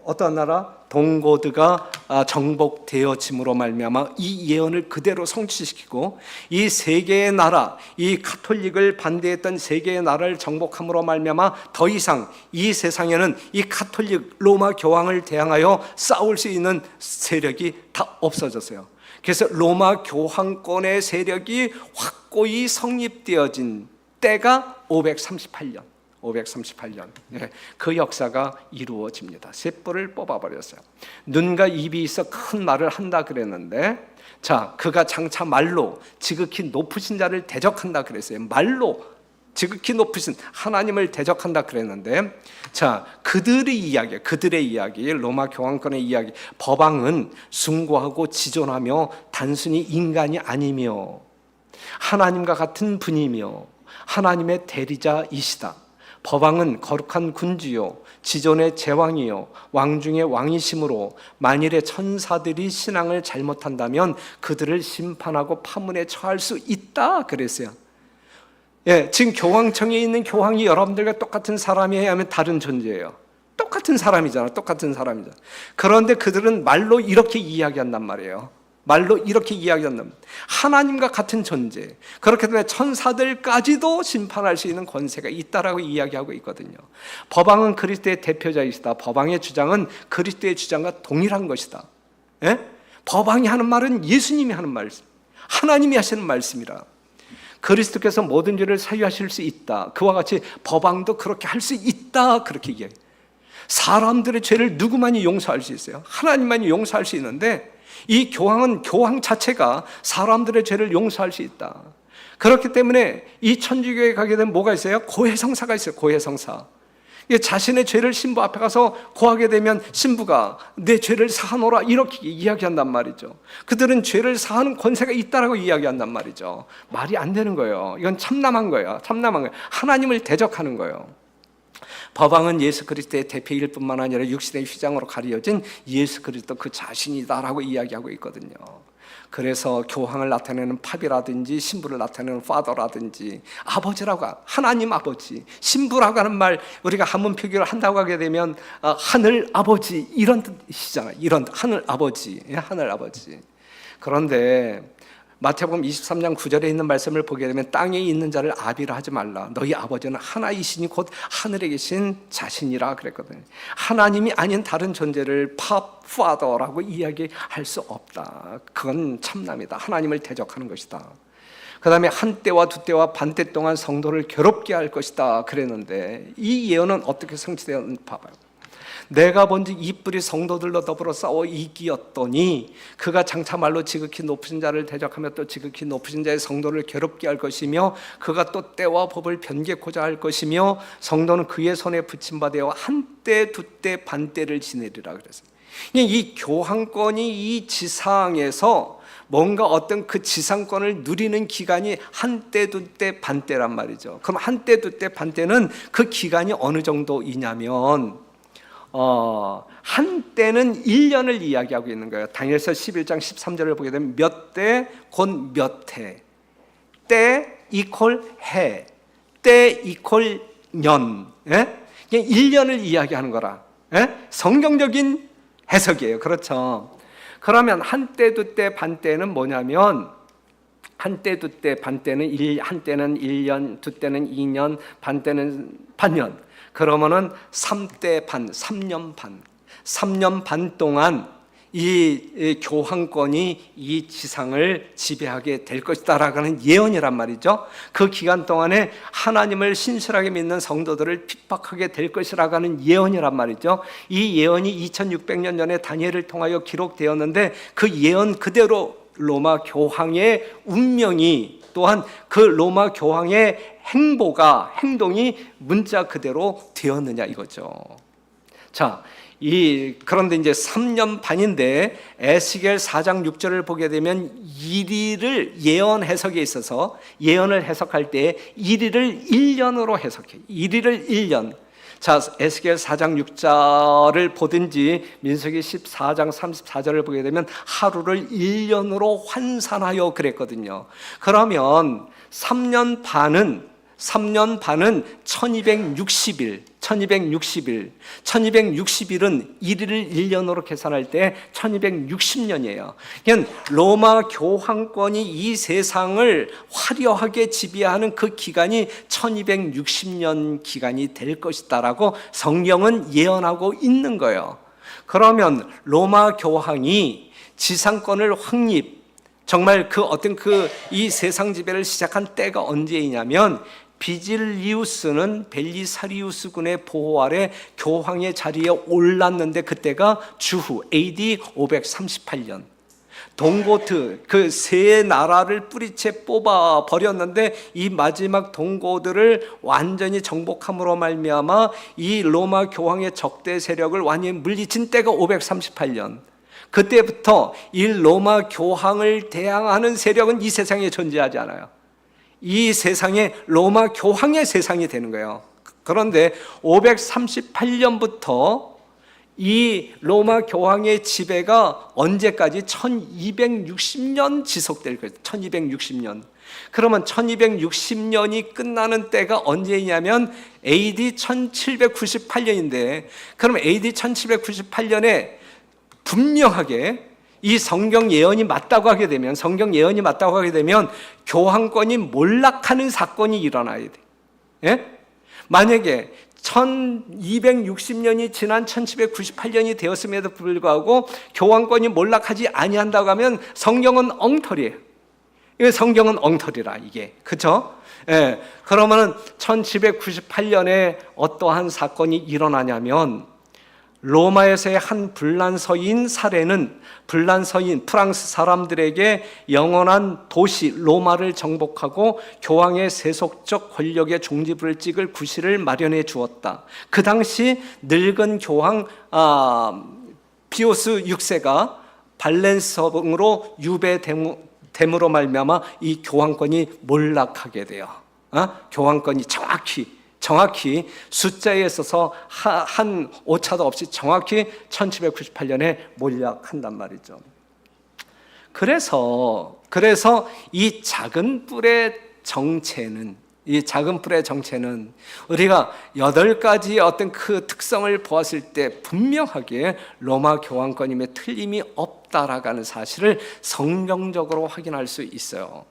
어떠한 나라? 동고드가 정복되어짐으로 말미암아 이 예언을 그대로 성취시키고, 이 세 개의 나라, 이 카톨릭을 반대했던 세 개의 나라를 정복함으로 말미암아 더 이상 이 세상에는 이 카톨릭 로마 교황을 대항하여 싸울 수 있는 세력이 다 없어졌어요. 그래서 로마 교황권의 세력이 확고히 성립되어진 때가 538년. 그 역사가 이루어집니다. 새 뿔을 뽑아버렸어요. 눈과 입이 있어 큰 말을 한다 그랬는데, 자, 그가 장차 말로 지극히 높으신 자를 대적한다 그랬어요. 말로 지극히 높으신 하나님을 대적한다 그랬는데, 자, 그들의 이야기, 로마 교황권의 이야기, 법왕은 숭고하고 지존하며 단순히 인간이 아니며 하나님과 같은 분이며 하나님의 대리자이시다. 법왕은 거룩한 군주요 지존의 제왕이요 왕 중의 왕이심으로 만일에 천사들이 신앙을 잘못한다면 그들을 심판하고 파문에 처할 수 있다 그랬어요. 예, 지금 교황청에 있는 교황이 여러분들과 똑같은 사람이어야 하면 다른 존재예요. 똑같은 사람이잖아. 그런데 그들은 말로 이렇게 이야기한단 말이에요. 하나님과 같은 존재, 그렇기 때문에 천사들까지도 심판할 수 있는 권세가 있다라고 이야기하고 있거든요. 법왕은 그리스도의 대표자이시다. 법왕의 주장은 그리스도의 주장과 동일한 것이다. 예? 법왕이 하는 말은 예수님이 하는 말씀, 하나님이 하시는 말씀이라. 그리스도께서 모든 죄를 사유하실 수 있다. 그와 같이 법왕도 그렇게 할 수 있다. 그렇게 이야기해요. 사람들의 죄를 누구만이 용서할 수 있어요? 하나님만이 용서할 수 있는데, 이 교황은 교황 자체가 사람들의 죄를 용서할 수 있다. 그렇기 때문에 이 천주교에 가게 되면 뭐가 있어요? 고해성사가 있어요. 고해성사. 자신의 죄를 신부 앞에 가서 고하게 되면 신부가 내 죄를 사하노라 이렇게 이야기한단 말이죠. 그들은 죄를 사하는 권세가 있다라고 이야기한단 말이죠. 말이 안 되는 거예요. 이건 참남한 거예요. 하나님을 대적하는 거예요. 법왕은 예수 그리스도의 대표일 뿐만 아니라 육신의 휘장으로 가려진 예수 그리스도 그 자신이다라고 이야기하고 있거든요. 그래서 교황을 나타내는 팝이라든지 신부를 나타내는 파더라든지 아버지라고, 하나님 아버지, 신부라고 하는 말, 우리가 한문 표기를 한다고 하게 되면 하늘 아버지 이런 뜻이잖아요. 이런 하늘 아버지. 그런데 마태복음 23장 9절에 있는 말씀을 보게 되면 땅에 있는 자를 아비라 하지 말라. 너희 아버지는 하나이시니 곧 하늘에 계신 자신이라 그랬거든요. 하나님이 아닌 다른 존재를 파더라고 이야기할 수 없다. 그건 참남이다. 하나님을 대적하는 것이다. 그 다음에 한때와 두때와 반때 동안 성도를 괴롭게 할 것이다 그랬는데 이 예언은 어떻게 성취되었는지 봐봐요. 내가 본즉 이 뿔이 성도들로 더불어 싸워 이기었더니 그가 장차 말로 지극히 높으신 자를 대적하며 또 지극히 높으신 자의 성도를 괴롭게 할 것이며 그가 또 때와 법을 변개코자 할 것이며 성도는 그의 손에 붙임받아 한때 두때 반때를 지내리라 그랬어요. 이 교황권이 이 지상에서 뭔가 어떤 그 지상권을 누리는 기간이 한때 두때 반때란 말이죠. 그럼 한때 두때 반때는 그 기간이 어느 정도이냐면 한때는 1년을 이야기하고 있는 거예요. 다니엘서 11장 13절을 보게 되면 몇 때 곧 몇 해, 때 이퀄 해, 때 이퀄 년, 예? 1년을 이야기하는 거라. 예? 성경적인 해석이에요. 그렇죠. 그러면 한때 두때 반때는 뭐냐면 한때 두때 반때는 한때는 1년, 두때는 2년, 반때는 반년. 그러면은 3대 반, 3년 반, 3년 반 동안 이 교황권이 이 지상을 지배하게 될 것이다라는 예언이란 말이죠. 그 기간 동안에 하나님을 신실하게 믿는 성도들을 핍박하게 될 것이라는 예언이란 말이죠. 이 예언이 2600년 전에 다니엘을 통하여 기록되었는데 그 예언 그대로 로마 교황의 운명이 또한 그 로마 교황의 행동이 문자 그대로 되었느냐 이거죠. 자, 그런데 이제 3년 반인데 에스겔 4장 6절을 보게 되면 일일을 예언 해석에 있어서 예언을 해석할 때 일일을 1년으로 해석해. 일일을 1년. 자, 에스겔 4장 6절을 보든지 민수기 14장 34절을 보게 되면 하루를 1년으로 환산하여 그랬거든요. 그러면 3년 반은 1260일, 1260일은 일일을 1년으로 계산할 때 1260년이에요. 그러니까 로마 교황권이 이 세상을 화려하게 지배하는 그 기간이 1260년 기간이 될 것이다라고 성경은 예언하고 있는 거예요. 그러면 로마 교황이 지상권을 정말 이 세상 지배를 시작한 때가 언제이냐면 비질리우스는 벨리사리우스군의 보호 아래 교황의 자리에 올랐는데 그때가 주후 AD 538년. 동고트 그 세 나라를 뿌리채 뽑아 버렸는데 이 마지막 동고들을 완전히 정복함으로 말미암아 이 로마 교황의 적대 세력을 완전히 물리친 때가 538년. 그때부터 이 로마 교황을 대항하는 세력은 이 세상에 존재하지 않아요. 이 세상에 로마 교황의 세상이 되는 거예요. 그런데 538년부터 이 로마 교황의 지배가 언제까지 1260년 지속될 거예요. 1260년. 그러면 1260년이 끝나는 때가 언제이냐면 AD 1798년인데 그러면 AD 1798년에 분명하게 이 성경 예언이 맞다고 하게 되면 교황권이 몰락하는 사건이 일어나야 돼. 예? 만약에 1260년이 지난 1798년이 되었음에도 불구하고 교황권이 몰락하지 아니한다고 하면 성경은 엉터리예요. 성경은 엉터리라 이게. 그렇죠? 예. 그러면은 1798년에 어떠한 사건이 일어나냐면 로마에서의 한 불란서인 사례는 프랑스 사람들에게 영원한 도시 로마를 정복하고 교황의 세속적 권력의 종지부를 찍을 구실을 마련해 주었다. 그 당시 늙은 교황 피우스 6세가 발렌성으로 유배됨으로 말미암아 이 교황권이 몰락하게 돼요. 교황권이 정확히 숫자에 있어서 한 오차도 없이 정확히 1798년에 몰락한단 말이죠. 그래서 이 작은 뿔의 정체는 이 작은 뿔의 정체는 우리가 8가지의 어떤 그 특성을 보았을 때 분명하게 로마 교황권임에 틀림이 없다라는 사실을 성경적으로 확인할 수 있어요.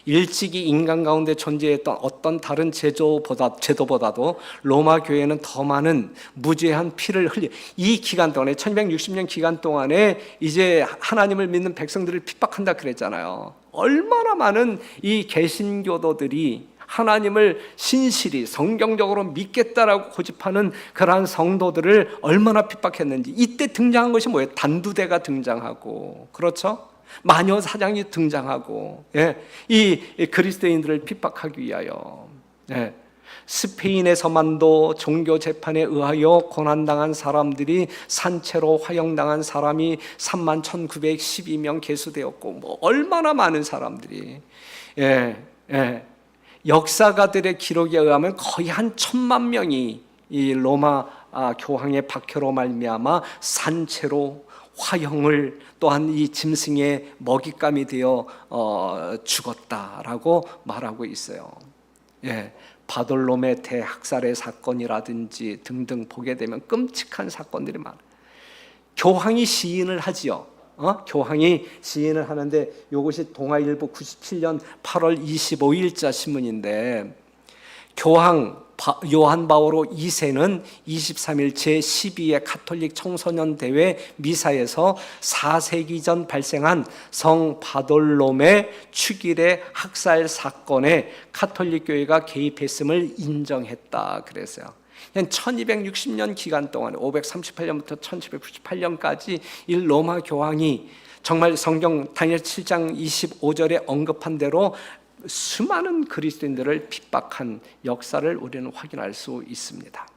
일찍이 인간 가운데 존재했던 어떤 다른 제도보다도 로마 교회는 더 많은 무죄한 피를 흘려 이 기간 동안에 1260년 기간 동안에 이제 하나님을 믿는 백성들을 핍박한다 그랬잖아요. 얼마나 많은 이 개신교도들이 하나님을 신실히 성경적으로 믿겠다라고 고집하는 그러한 성도들을 얼마나 핍박했는지. 이때 등장한 것이 뭐예요? 단두대가 등장하고, 그렇죠? 마녀 사장이 등장하고, 이 그리스도인들을 핍박하기 위하여, 스페인에서만도 종교 재판에 의하여 고난당한 사람들이 산채로 화형당한 사람이 31,912명 계수되었고, 뭐 얼마나 많은 사람들이, 역사가들의 기록에 의하면 거의 한 1,000만 명이 이 로마 교황의 박해로 말미암아 산채로 화형을 또한 이 짐승의 먹잇감이 되어 죽었다라고 말하고 있어요. 바돌롬의 대학살의 사건이라든지 등등 보게 되면 끔찍한 사건들이 많아요. 교황이 시인을 하지요. 교황이 시인을 하는데 이것이 동아일보 97년 8월 25일자 신문인데, 교황 요한 바오로 2세는 23일 제12회 가톨릭 청소년 대회 미사에서 4세기 전 발생한 성 바돌롬의 축일의 학살 사건에 가톨릭 교회가 개입했음을 인정했다 그랬어요. 1260년 기간 동안 538년부터 1798년까지 이 로마 교황이 정말 성경 다니엘 7장 25절에 언급한 대로 수많은 그리스도인들을 핍박한 역사를 우리는 확인할 수 있습니다.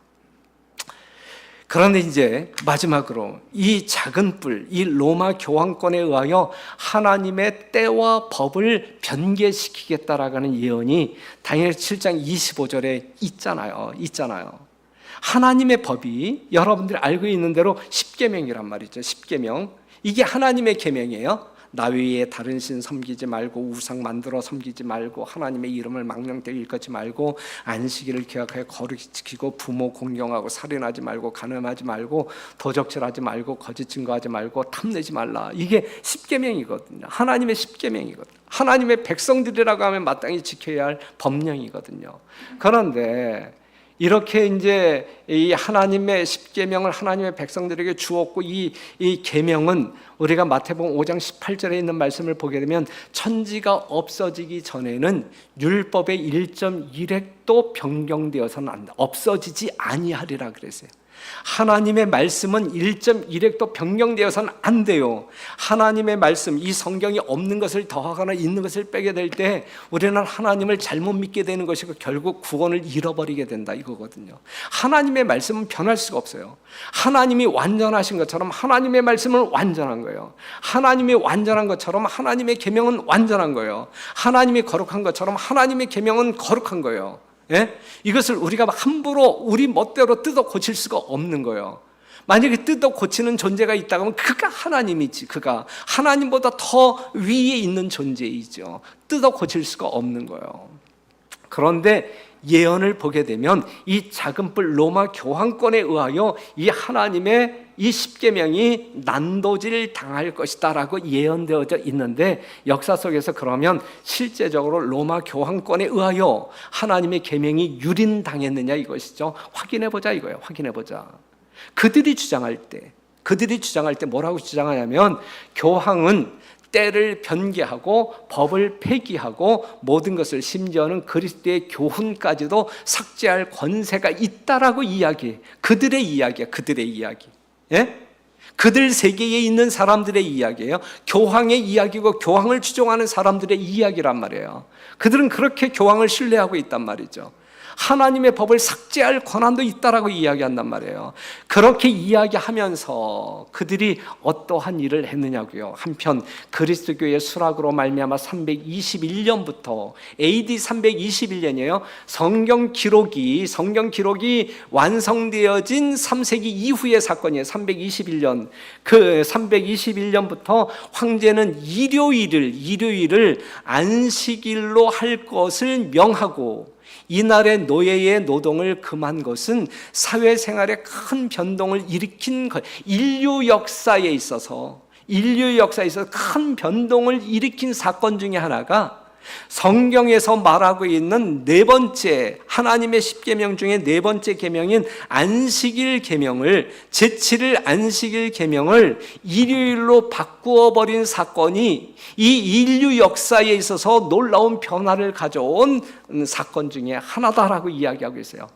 그런데 이제 마지막으로 이 작은 뿔, 이 로마 교황권에 의하여 하나님의 때와 법을 변개시키겠다라는 예언이 다니엘 7장 25절에 있잖아요. 하나님의 법이 여러분들이 알고 있는 대로 십계명이란 말이죠. 십계명. 이게 하나님의 계명이에요. 나 외에 다른 신 섬기지 말고, 우상 만들어 섬기지 말고, 하나님의 이름을 망령되게 일컫지 말고, 안식일을 기억하여 거룩히 지키고, 부모 공경하고, 살인하지 말고, 간음하지 말고, 도적질하지 말고, 거짓 증거하지 말고, 탐내지 말라. 이게 십계명이거든요. 하나님의 십계명이거든요. 하나님의 백성들이라고 하면 마땅히 지켜야 할 법령이거든요. 그런데 이렇게 이제 이 하나님의 십계명을 하나님의 백성들에게 주었고, 이 계명은 우리가 마태복음 5장 18절에 있는 말씀을 보게 되면 천지가 없어지기 전에는 율법의 1.1획도 변경되어서는 안 돼. 없어지지 아니하리라 그랬어요. 하나님의 말씀은 1.1획도 변경되어서는 안 돼요. 하나님의 말씀, 이 성경이 없는 것을 더하거나 있는 것을 빼게 될 때 우리는 하나님을 잘못 믿게 되는 것이고 결국 구원을 잃어버리게 된다 이거거든요. 하나님의 말씀은 변할 수가 없어요. 하나님이 완전하신 것처럼 하나님의 말씀은 완전한 거예요. 하나님이 완전한 것처럼 하나님의 계명은 완전한 거예요. 하나님이 거룩한 것처럼 하나님의 계명은 거룩한 거예요. 이것을 우리가 함부로 우리 멋대로 뜯어 고칠 수가 없는 거예요. 만약에 뜯어 고치는 존재가 있다고 하면 그가 하나님이지. 그가 하나님보다 더 위에 있는 존재이죠. 뜯어 고칠 수가 없는 거예요. 그런데 예언을 보게 되면 이 작은 뿔 로마 교황권에 의하여 이 하나님의 이 십계명이 난도질 당할 것이다라고 예언되어져 있는데, 역사 속에서 그러면 실제적으로 로마 교황권에 의하여 하나님의 계명이 유린당했느냐 이것이죠. 확인해보자 이거예요. 확인해보자. 그들이 주장할 때 뭐라고 주장하냐면, 교황은 때를 변개하고 법을 폐기하고 모든 것을, 심지어는 그리스도의 교훈까지도 삭제할 권세가 있다라고 이야기해. 그들의 이야기야. 그들의 이야기. 그들 세계에 있는 사람들의 이야기예요. 교황의 이야기고 교황을 추종하는 사람들의 이야기란 말이에요. 그들은 그렇게 교황을 신뢰하고 있단 말이죠. 하나님의 법을 삭제할 권한도 있다라고 이야기한단 말이에요. 그렇게 이야기하면서 그들이 어떠한 일을 했느냐고요. 한편 그리스도교의 수락으로 말미암아 321년부터 AD 321년이에요. 성경 기록이 완성되어진 3세기 이후의 사건이에요. 321년. 그 321년부터 황제는 일요일을 안식일로 할 것을 명하고, 이날의 노예의 노동을 금한 것은 사회생활에 큰 변동을 일으킨 것, 인류 역사에 있어서 큰 변동을 일으킨 사건 중에 하나가 성경에서 말하고 있는 네 번째, 하나님의 10계명 중에 네 번째 계명인 안식일 계명을, 제7일 안식일 계명을 일요일로 바꾸어 버린 사건이 이 인류 역사에 있어서 놀라운 변화를 가져온 사건 중에 하나다라고 이야기하고 있어요.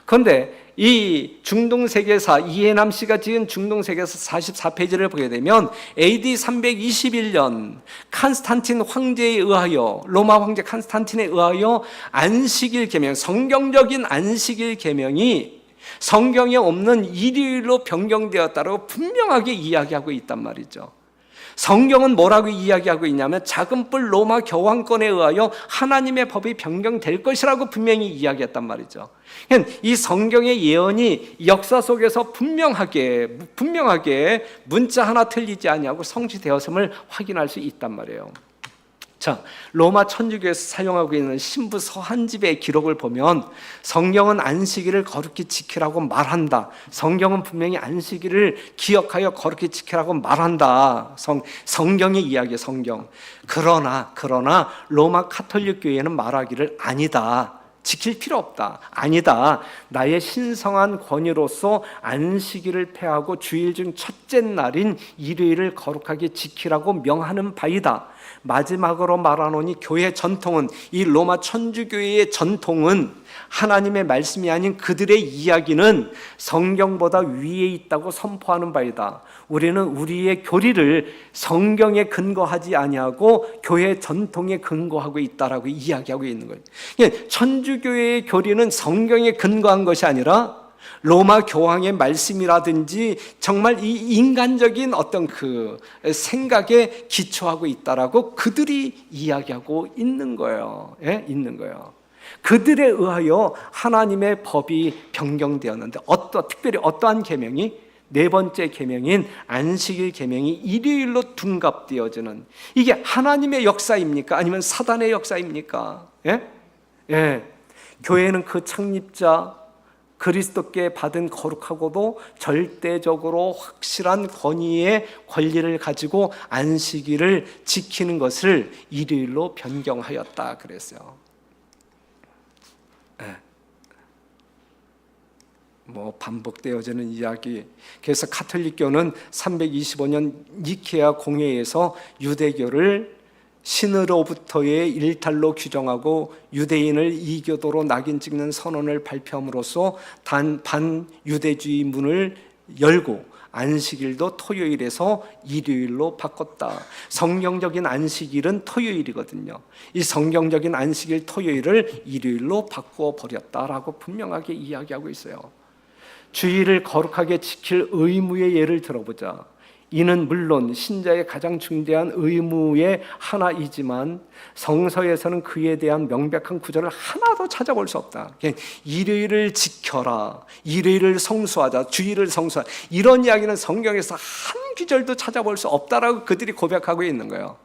그런데 이 중동세계사 이해남 씨가 지은 중동세계사 44페이지를 보게 되면 AD 321년 칸스탄틴 황제에 의하여, 로마 황제 칸스탄틴에 의하여 안식일 계명, 성경적인 안식일 계명이 성경에 없는 일요일로 변경되었다고 분명하게 이야기하고 있단 말이죠. 성경은 뭐라고 이야기하고 있냐면 작은뿔 로마 교황권에 의하여 하나님의 법이 변경될 것이라고 분명히 이야기했단 말이죠. 이 성경의 예언이 역사 속에서 분명하게 문자 하나 틀리지 아니하고 성취되었음을 확인할 수 있단 말이에요. 자, 로마 천주교에서 사용하고 있는 신부서 한 집의 기록을 보면 성경은 안식일을 거룩히 지키라고 말한다. 성경은 분명히 안식일을 기억하여 거룩히 지키라고 말한다. 성경의 이야기, 성경. 그러나 로마 카톨릭 교회는 말하기를 아니다. 지킬 필요 없다. 아니다. 나의 신성한 권위로서 안식일을 폐하고 주일 중 첫째 날인 일요일을 거룩하게 지키라고 명하는 바이다. 마지막으로 말하노니 교회 전통은, 이 로마 천주교회의 전통은 하나님의 말씀이 아닌 그들의 이야기는 성경보다 위에 있다고 선포하는 바이다. 우리는 우리의 교리를 성경에 근거하지 아니하고 교회 전통에 근거하고 있다라고 이야기하고 있는 거예요. 천주교회의 교리는 성경에 근거한 것이 아니라 로마 교황의 말씀이라든지 정말 이 인간적인 어떤 그 생각에 기초하고 있다라고 그들이 이야기하고 있는 거예요. 예? 있는 거예요. 그들에 의하여 하나님의 법이 변경되었는데 특별히 어떠한 계명이, 네 번째 계명인 안식일 계명이 일요일로 둔갑되어지는, 이게 하나님의 역사입니까? 아니면 사단의 역사입니까? 예? 예. 교회는 그 창립자 그리스도께 받은 거룩하고도 절대적으로 확실한 권위를 가지고 안식일을 지키는 것을 일요일로 변경하였다 그랬어요. 네. 반복되어지는 이야기. 그래서 카톨릭교는 325년 니케아 공회에서 유대교를 신으로부터의 일탈로 규정하고 유대인을 이교도로 낙인 찍는 선언을 발표함으로써 반유대주의 문을 열고 안식일도 토요일에서 일요일로 바꿨다. 성경적인 안식일은 토요일이거든요. 이 성경적인 안식일 토요일을 일요일로 바꾸어 버렸다라고 분명하게 이야기하고 있어요. 주일을 거룩하게 지킬 의무의 예를 들어보자. 이는 물론 신자의 가장 중대한 의무의 하나이지만 성서에서는 그에 대한 명백한 구절을 하나도 찾아볼 수 없다. 일요일을 지켜라, 일요일을 성수하자, 주일을 성수하자, 이런 이야기는 성경에서 한 구절도 찾아볼 수 없다라고 그들이 고백하고 있는 거예요.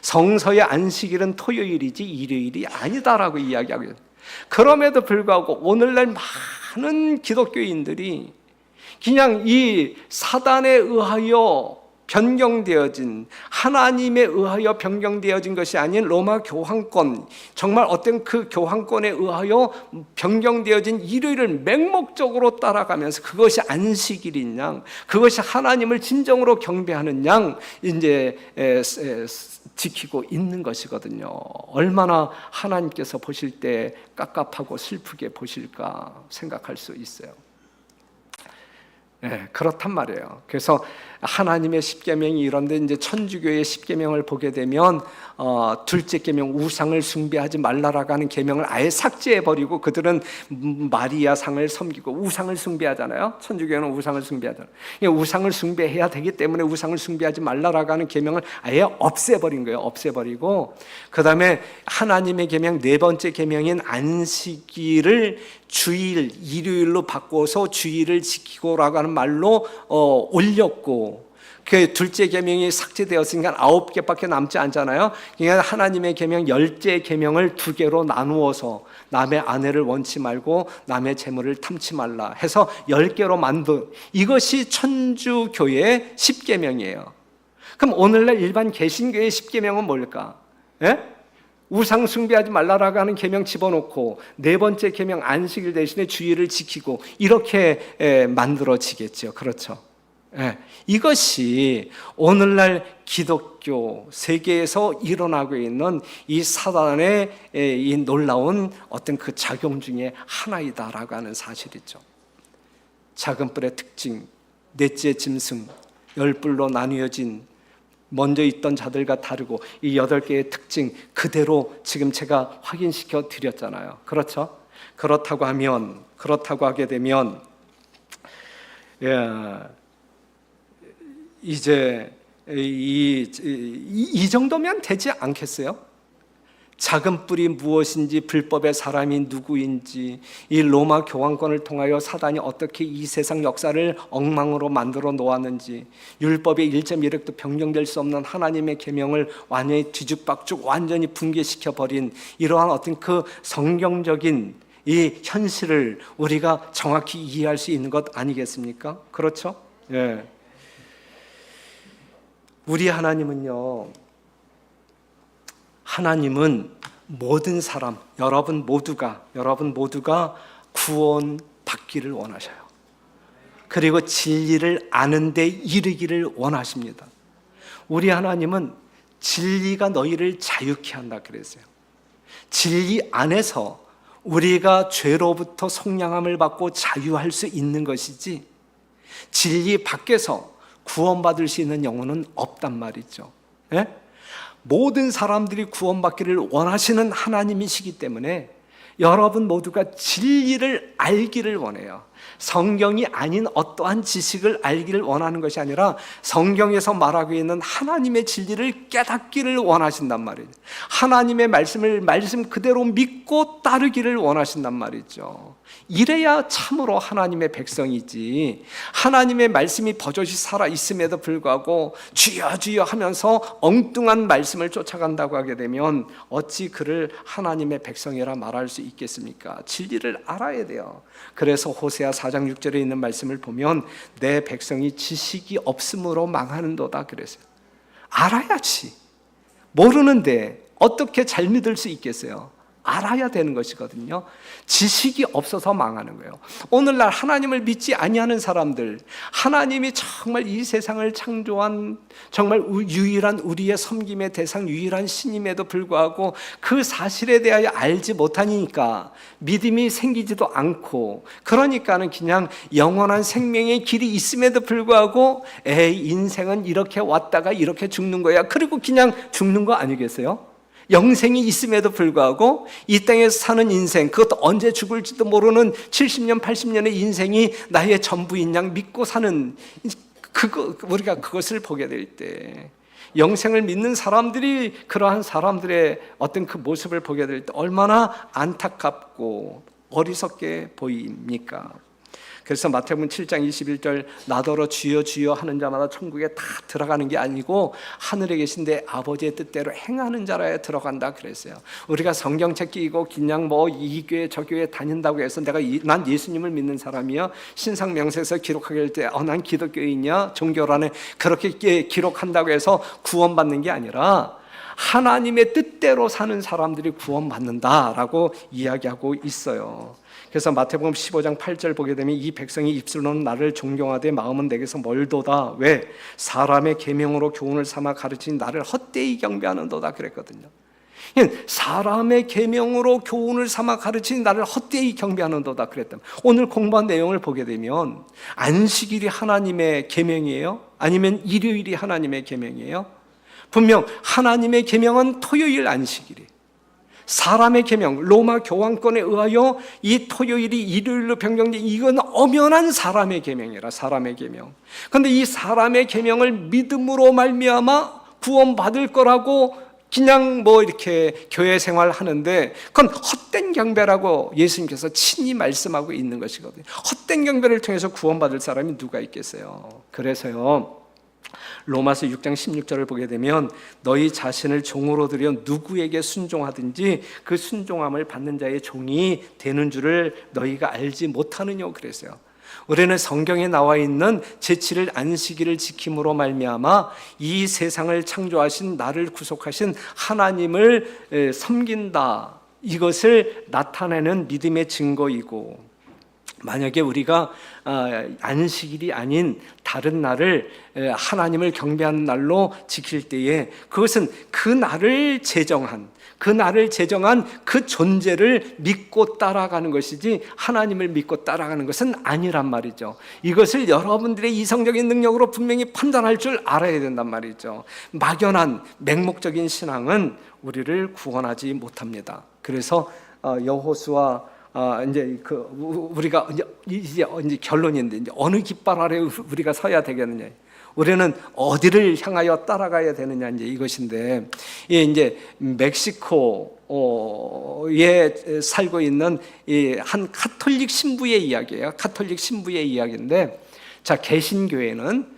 성서의 안식일은 토요일이지 일요일이 아니다라고 이야기하고 있어요. 그럼에도 불구하고 오늘날 많은 기독교인들이 그냥 이 사단에 의하여 변경되어진, 하나님에 의하여 변경되어진 것이 아닌 로마 교황권, 정말 어떤 그 교황권에 의하여 변경되어진 일요일을 맹목적으로 따라가면서 그것이 안식일인 양, 그것이 하나님을 진정으로 경배하는 양 이제 지키고 있는 것이거든요. 얼마나 하나님께서 보실 때 깝깝하고 슬프게 보실까 생각할 수 있어요. 네, 그렇단 말이에요. 그래서 하나님의 10계명이 이런데 이제 천주교의 10계명을 보게 되면 둘째 계명 우상을 숭배하지 말라라고 하는 계명을 아예 삭제해 버리고 그들은 마리아 상을 섬기고 우상을 숭배하잖아요. 천주교는 우상을 숭배하잖아요. 우상을 숭배해야 되기 때문에 우상을 숭배하지 말라라고 하는 계명을 아예 없애버린 거예요. 없애버리고 그다음에 하나님의 계명 네 번째 계명인 안식일을 주일, 일요일로 바꿔서 주일을 지키고라고 하는 말로 올렸고, 그 둘째 계명이 삭제되었으니까 9개밖에 남지 않잖아요. 그러니까 하나님의 계명 10째 계명을 2개로 나누어서 남의 아내를 원치 말고 남의 재물을 탐치 말라 해서 10개로 만든 이것이 천주교의 10계명이에요. 그럼 오늘날 일반 개신교의 10계명은 뭘까? 예? 우상 숭배하지 말라라고 하는 계명 집어넣고 4번째 계명 안식일 대신에 주일을 지키고 이렇게 만들어지겠죠. 그렇죠? 예. 이것이 오늘날 기독교 세계에서 일어나고 있는 이 사단의 이 놀라운 어떤 그 작용 중에 하나이다라고 하는 사실이죠. 작은 뿔의 특징, 넷째 짐승, 10뿔로 나뉘어진 먼저 있던 자들과 다르고 이 8개의 특징 그대로 지금 제가 확인시켜 드렸잖아요. 그렇죠? 그렇다고 하게 되면 이제 이 정도면 되지 않겠어요? 작은 뿔이 무엇인지, 불법의 사람이 누구인지, 이 로마 교황권을 통하여 사단이 어떻게 이 세상 역사를 엉망으로 만들어 놓았는지, 율법의 1.1획도 변경될 수 없는 하나님의 계명을 완전히 뒤죽박죽 완전히 붕괴시켜 버린 이러한 어떤 그 성경적인 이 현실을 우리가 정확히 이해할 수 있는 것 아니겠습니까? 그렇죠? 예. 우리 하나님은 모든 사람, 여러분 모두가 구원받기를 원하셔요. 그리고 진리를 아는 데 이르기를 원하십니다. 우리 하나님은 진리가 너희를 자유케 한다 그랬어요. 진리 안에서 우리가 죄로부터 속량함을 받고 자유할 수 있는 것이지 진리 밖에서 구원받을 수 있는 영혼은 없단 말이죠. 예? 모든 사람들이 구원받기를 원하시는 하나님이시기 때문에 여러분 모두가 진리를 알기를 원해요. 성경이 아닌 어떠한 지식을 알기를 원하는 것이 아니라 성경에서 말하고 있는 하나님의 진리를 깨닫기를 원하신단 말이에요. 하나님의 말씀 그대로 믿고 따르기를 원하신단 말이죠. 이래야 참으로 하나님의 백성이지, 하나님의 말씀이 버젓이 살아있음에도 불구하고 주여 주여 하면서 엉뚱한 말씀을 쫓아간다고 하게 되면 어찌 그를 하나님의 백성이라 말할 수 있겠습니까? 진리를 알아야 돼요. 그래서 호세아 4장 6절에 있는 말씀을 보면 내 백성이 지식이 없음으로 망하는도다 그랬어요. 알아야지. 모르는데 어떻게 잘 믿을 수 있겠어요? 알아야 되는 것이거든요. 지식이 없어서 망하는 거예요. 오늘날 하나님을 믿지 아니하는 사람들, 하나님이 정말 이 세상을 창조한 정말 유일한 우리의 섬김의 대상, 유일한 신임에도 불구하고 그 사실에 대하여 알지 못하니까 믿음이 생기지도 않고, 그러니까는 그냥 영원한 생명의 길이 있음에도 불구하고 인생은 이렇게 왔다가 이렇게 죽는 거야. 그리고 그냥 죽는 거 아니겠어요? 영생이 있음에도 불구하고 이 땅에서 사는 인생, 그것도 언제 죽을지도 모르는 70년, 80년의 인생이 나의 전부인 양 믿고 사는 우리가 그것을 보게 될 때, 영생을 믿는 사람들이 그러한 사람들의 어떤 그 모습을 보게 될 때 얼마나 안타깝고 어리석게 보입니까? 그래서 마태복음 7장 21절 나더러 주여 주여 하는 자마다 천국에 다 들어가는 게 아니고 하늘에 계신 내 아버지의 뜻대로 행하는 자라야 들어간다 그랬어요. 우리가 성경책 끼고 그냥 이 교회 저 교회 다닌다고 해서 난 예수님을 믿는 사람이야, 신상 명세서 기록하게 할 때 난 기독교인이야, 종교란에 그렇게 기록한다고 해서 구원받는 게 아니라 하나님의 뜻대로 사는 사람들이 구원받는다라고 이야기하고 있어요. 그래서 마태복음 15장 8절 보게 되면 이 백성이 입술로는 나를 존경하되 마음은 내게서 멀도다. 왜? 사람의 계명으로 교훈을 삼아 가르친 나를 헛되이 경배하는도다 그랬거든요. 사람의 계명으로 교훈을 삼아 가르친 나를 헛되이 경배하는도다 그랬다면, 오늘 공부한 내용을 보게 되면 안식일이 하나님의 계명이에요? 아니면 일요일이 하나님의 계명이에요? 분명 하나님의 계명은 토요일 안식일이, 사람의 계명, 로마 교황권에 의하여 이 토요일이 일요일로 변경된 이건 엄연한 사람의 계명이라, 사람의 계명. 그런데 이 사람의 계명을 믿음으로 말미암아 구원받을 거라고 그냥 이렇게 교회 생활하는데 그건 헛된 경배라고 예수님께서 친히 말씀하고 있는 것이거든요. 헛된 경배를 통해서 구원받을 사람이 누가 있겠어요? 그래서요, 로마서 6장 16절을 보게 되면 너희 자신을 종으로 들여 누구에게 순종하든지 그 순종함을 받는 자의 종이 되는 줄을 너희가 알지 못하느냐 그랬어요. 우리는 성경에 나와 있는 제7일 안식일을 지킴으로 말미암아 이 세상을 창조하신 나를 구속하신 하나님을 섬긴다. 이것을 나타내는 믿음의 증거이고, 만약에 우리가 안식일이 아닌 다른 날을 하나님을 경배하는 날로 지킬 때에 그것은 그 날을 제정한 그 존재를 믿고 따라가는 것이지 하나님을 믿고 따라가는 것은 아니란 말이죠. 이것을 여러분들의 이성적인 능력으로 분명히 판단할 줄 알아야 된단 말이죠. 막연한 맹목적인 신앙은 우리를 구원하지 못합니다. 그래서 여호수아 이제 우리가 이제 결론인데 이제 어느 깃발 아래 우리가 서야 되겠느냐? 우리는 어디를 향하여 따라가야 되느냐 이제 이것인데, 이제 멕시코에 살고 있는 한 가톨릭 신부의 이야기예요. 가톨릭 신부의 이야기인데, 자, 개신교회는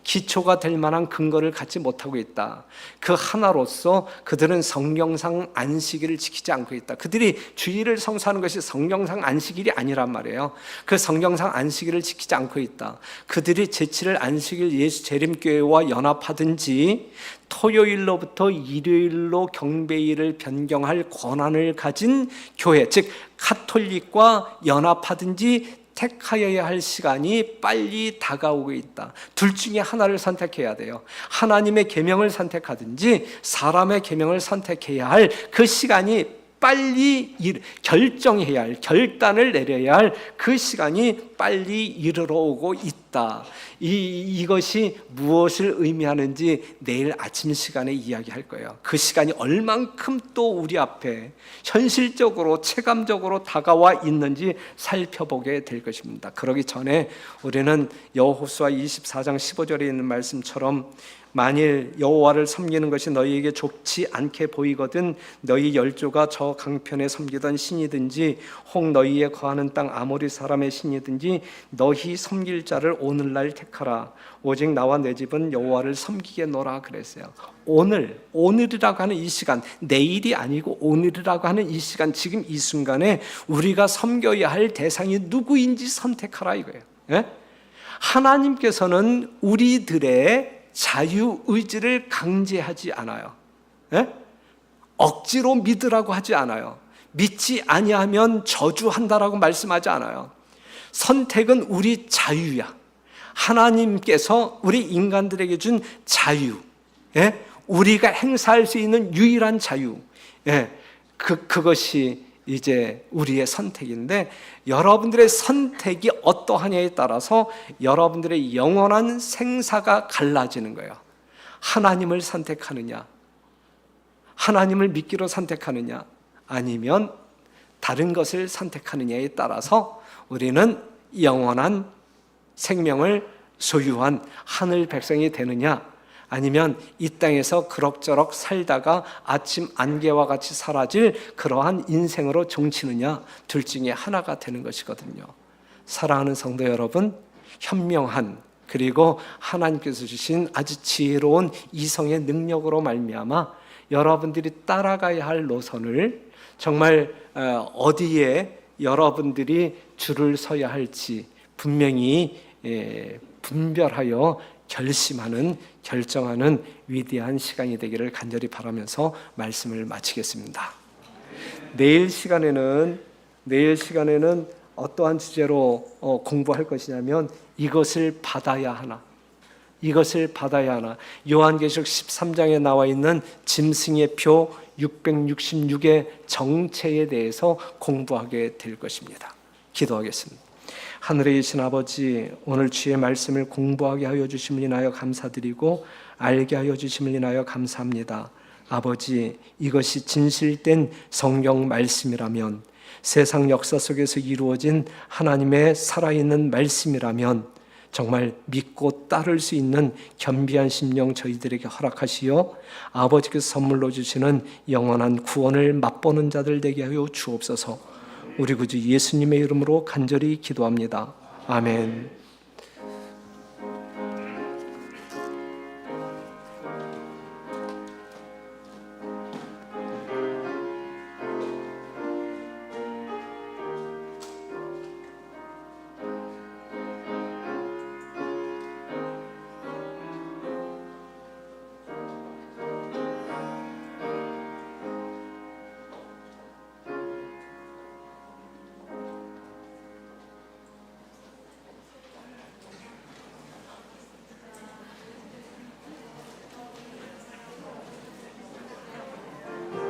기초가 될 만한 근거를 갖지 못하고 있다. 그 하나로서 그들은 성경상 안식일을 지키지 않고 있다. 그들이 주일을 성수하는 것이 성경상 안식일이 아니란 말이에요. 그 성경상 안식일을 지키지 않고 있다. 그들이 제7일 안식일 예수 재림교회와 연합하든지 토요일로부터 일요일로 경배일을 변경할 권한을 가진 교회, 즉 가톨릭과 연합하든지 택하여야 할 시간이 빨리 다가오고 있다. 둘 중에 하나를 선택해야 돼요. 하나님의 계명을 선택하든지 사람의 계명을 선택해야 할 그 시간이 빨리 결정해야 할, 결단을 내려야 할 그 시간이 빨리 이르러 오고 있다. 이것이 무엇을 의미하는지 내일 아침 시간에 이야기할 거예요. 그 시간이 얼만큼 또 우리 앞에 현실적으로 체감적으로 다가와 있는지 살펴보게 될 것입니다. 그러기 전에 우리는 여호수아 24장 15절에 있는 말씀처럼 만일 여호와를 섬기는 것이 너희에게 좋지 않게 보이거든 너희 열조가 저 강편에 섬기던 신이든지 혹 너희에 거하는 땅 아모리 사람의 신이든지 너희 섬길 자를 오늘날 택하라. 오직 나와 내 집은 여호와를 섬기겠노라 그랬어요. 오늘이라고 하는 이 시간, 내일이 아니고 오늘이라고 하는 이 시간, 지금 이 순간에 우리가 섬겨야 할 대상이 누구인지 선택하라 이거예요. 예? 하나님께서는 우리들의 자유의지를 강제하지 않아요. 예? 억지로 믿으라고 하지 않아요. 믿지 아니하면 저주한다라고 말씀하지 않아요. 선택은 우리 자유야. 하나님께서 우리 인간들에게 준 자유, 예? 우리가 행사할 수 있는 유일한 자유, 예? 그것이 이제 우리의 선택인데, 여러분들의 선택이 어떠하냐에 따라서 여러분들의 영원한 생사가 갈라지는 거예요. 하나님을 선택하느냐, 하나님을 믿기로 선택하느냐, 아니면 다른 것을 선택하느냐에 따라서 우리는 영원한 생명을 소유한 하늘 백성이 되느냐, 아니면 이 땅에서 그럭저럭 살다가 아침 안개와 같이 사라질 그러한 인생으로 종치느냐, 둘 중에 하나가 되는 것이거든요. 사랑하는 성도 여러분, 현명한 그리고 하나님께서 주신 아주 지혜로운 이성의 능력으로 말미암아 여러분들이 따라가야 할 노선을 정말 어디에 여러분들이 줄을 서야 할지 분명히 분별하여 결정하는 위대한 시간이 되기를 간절히 바라면서 말씀을 마치겠습니다. 내일 시간에는 어떠한 주제로 공부할 것이냐면 이것을 받아야 하나. 요한계시록 13장에 나와 있는 짐승의 표 666의 정체에 대해서 공부하게 될 것입니다. 기도하겠습니다. 하늘에 계신 아버지, 오늘 주의 말씀을 공부하게 하여 주심을 인하여 감사드리고 알게 하여 주심을 인하여 감사합니다. 아버지, 이것이 진실된 성경 말씀이라면, 세상 역사 속에서 이루어진 하나님의 살아있는 말씀이라면 정말 믿고 따를 수 있는 겸비한 심령 저희들에게 허락하시어 아버지께서 선물로 주시는 영원한 구원을 맛보는 자들 되게 하여 주옵소서. 우리 구주 예수님의 이름으로 간절히 기도합니다. 아멘.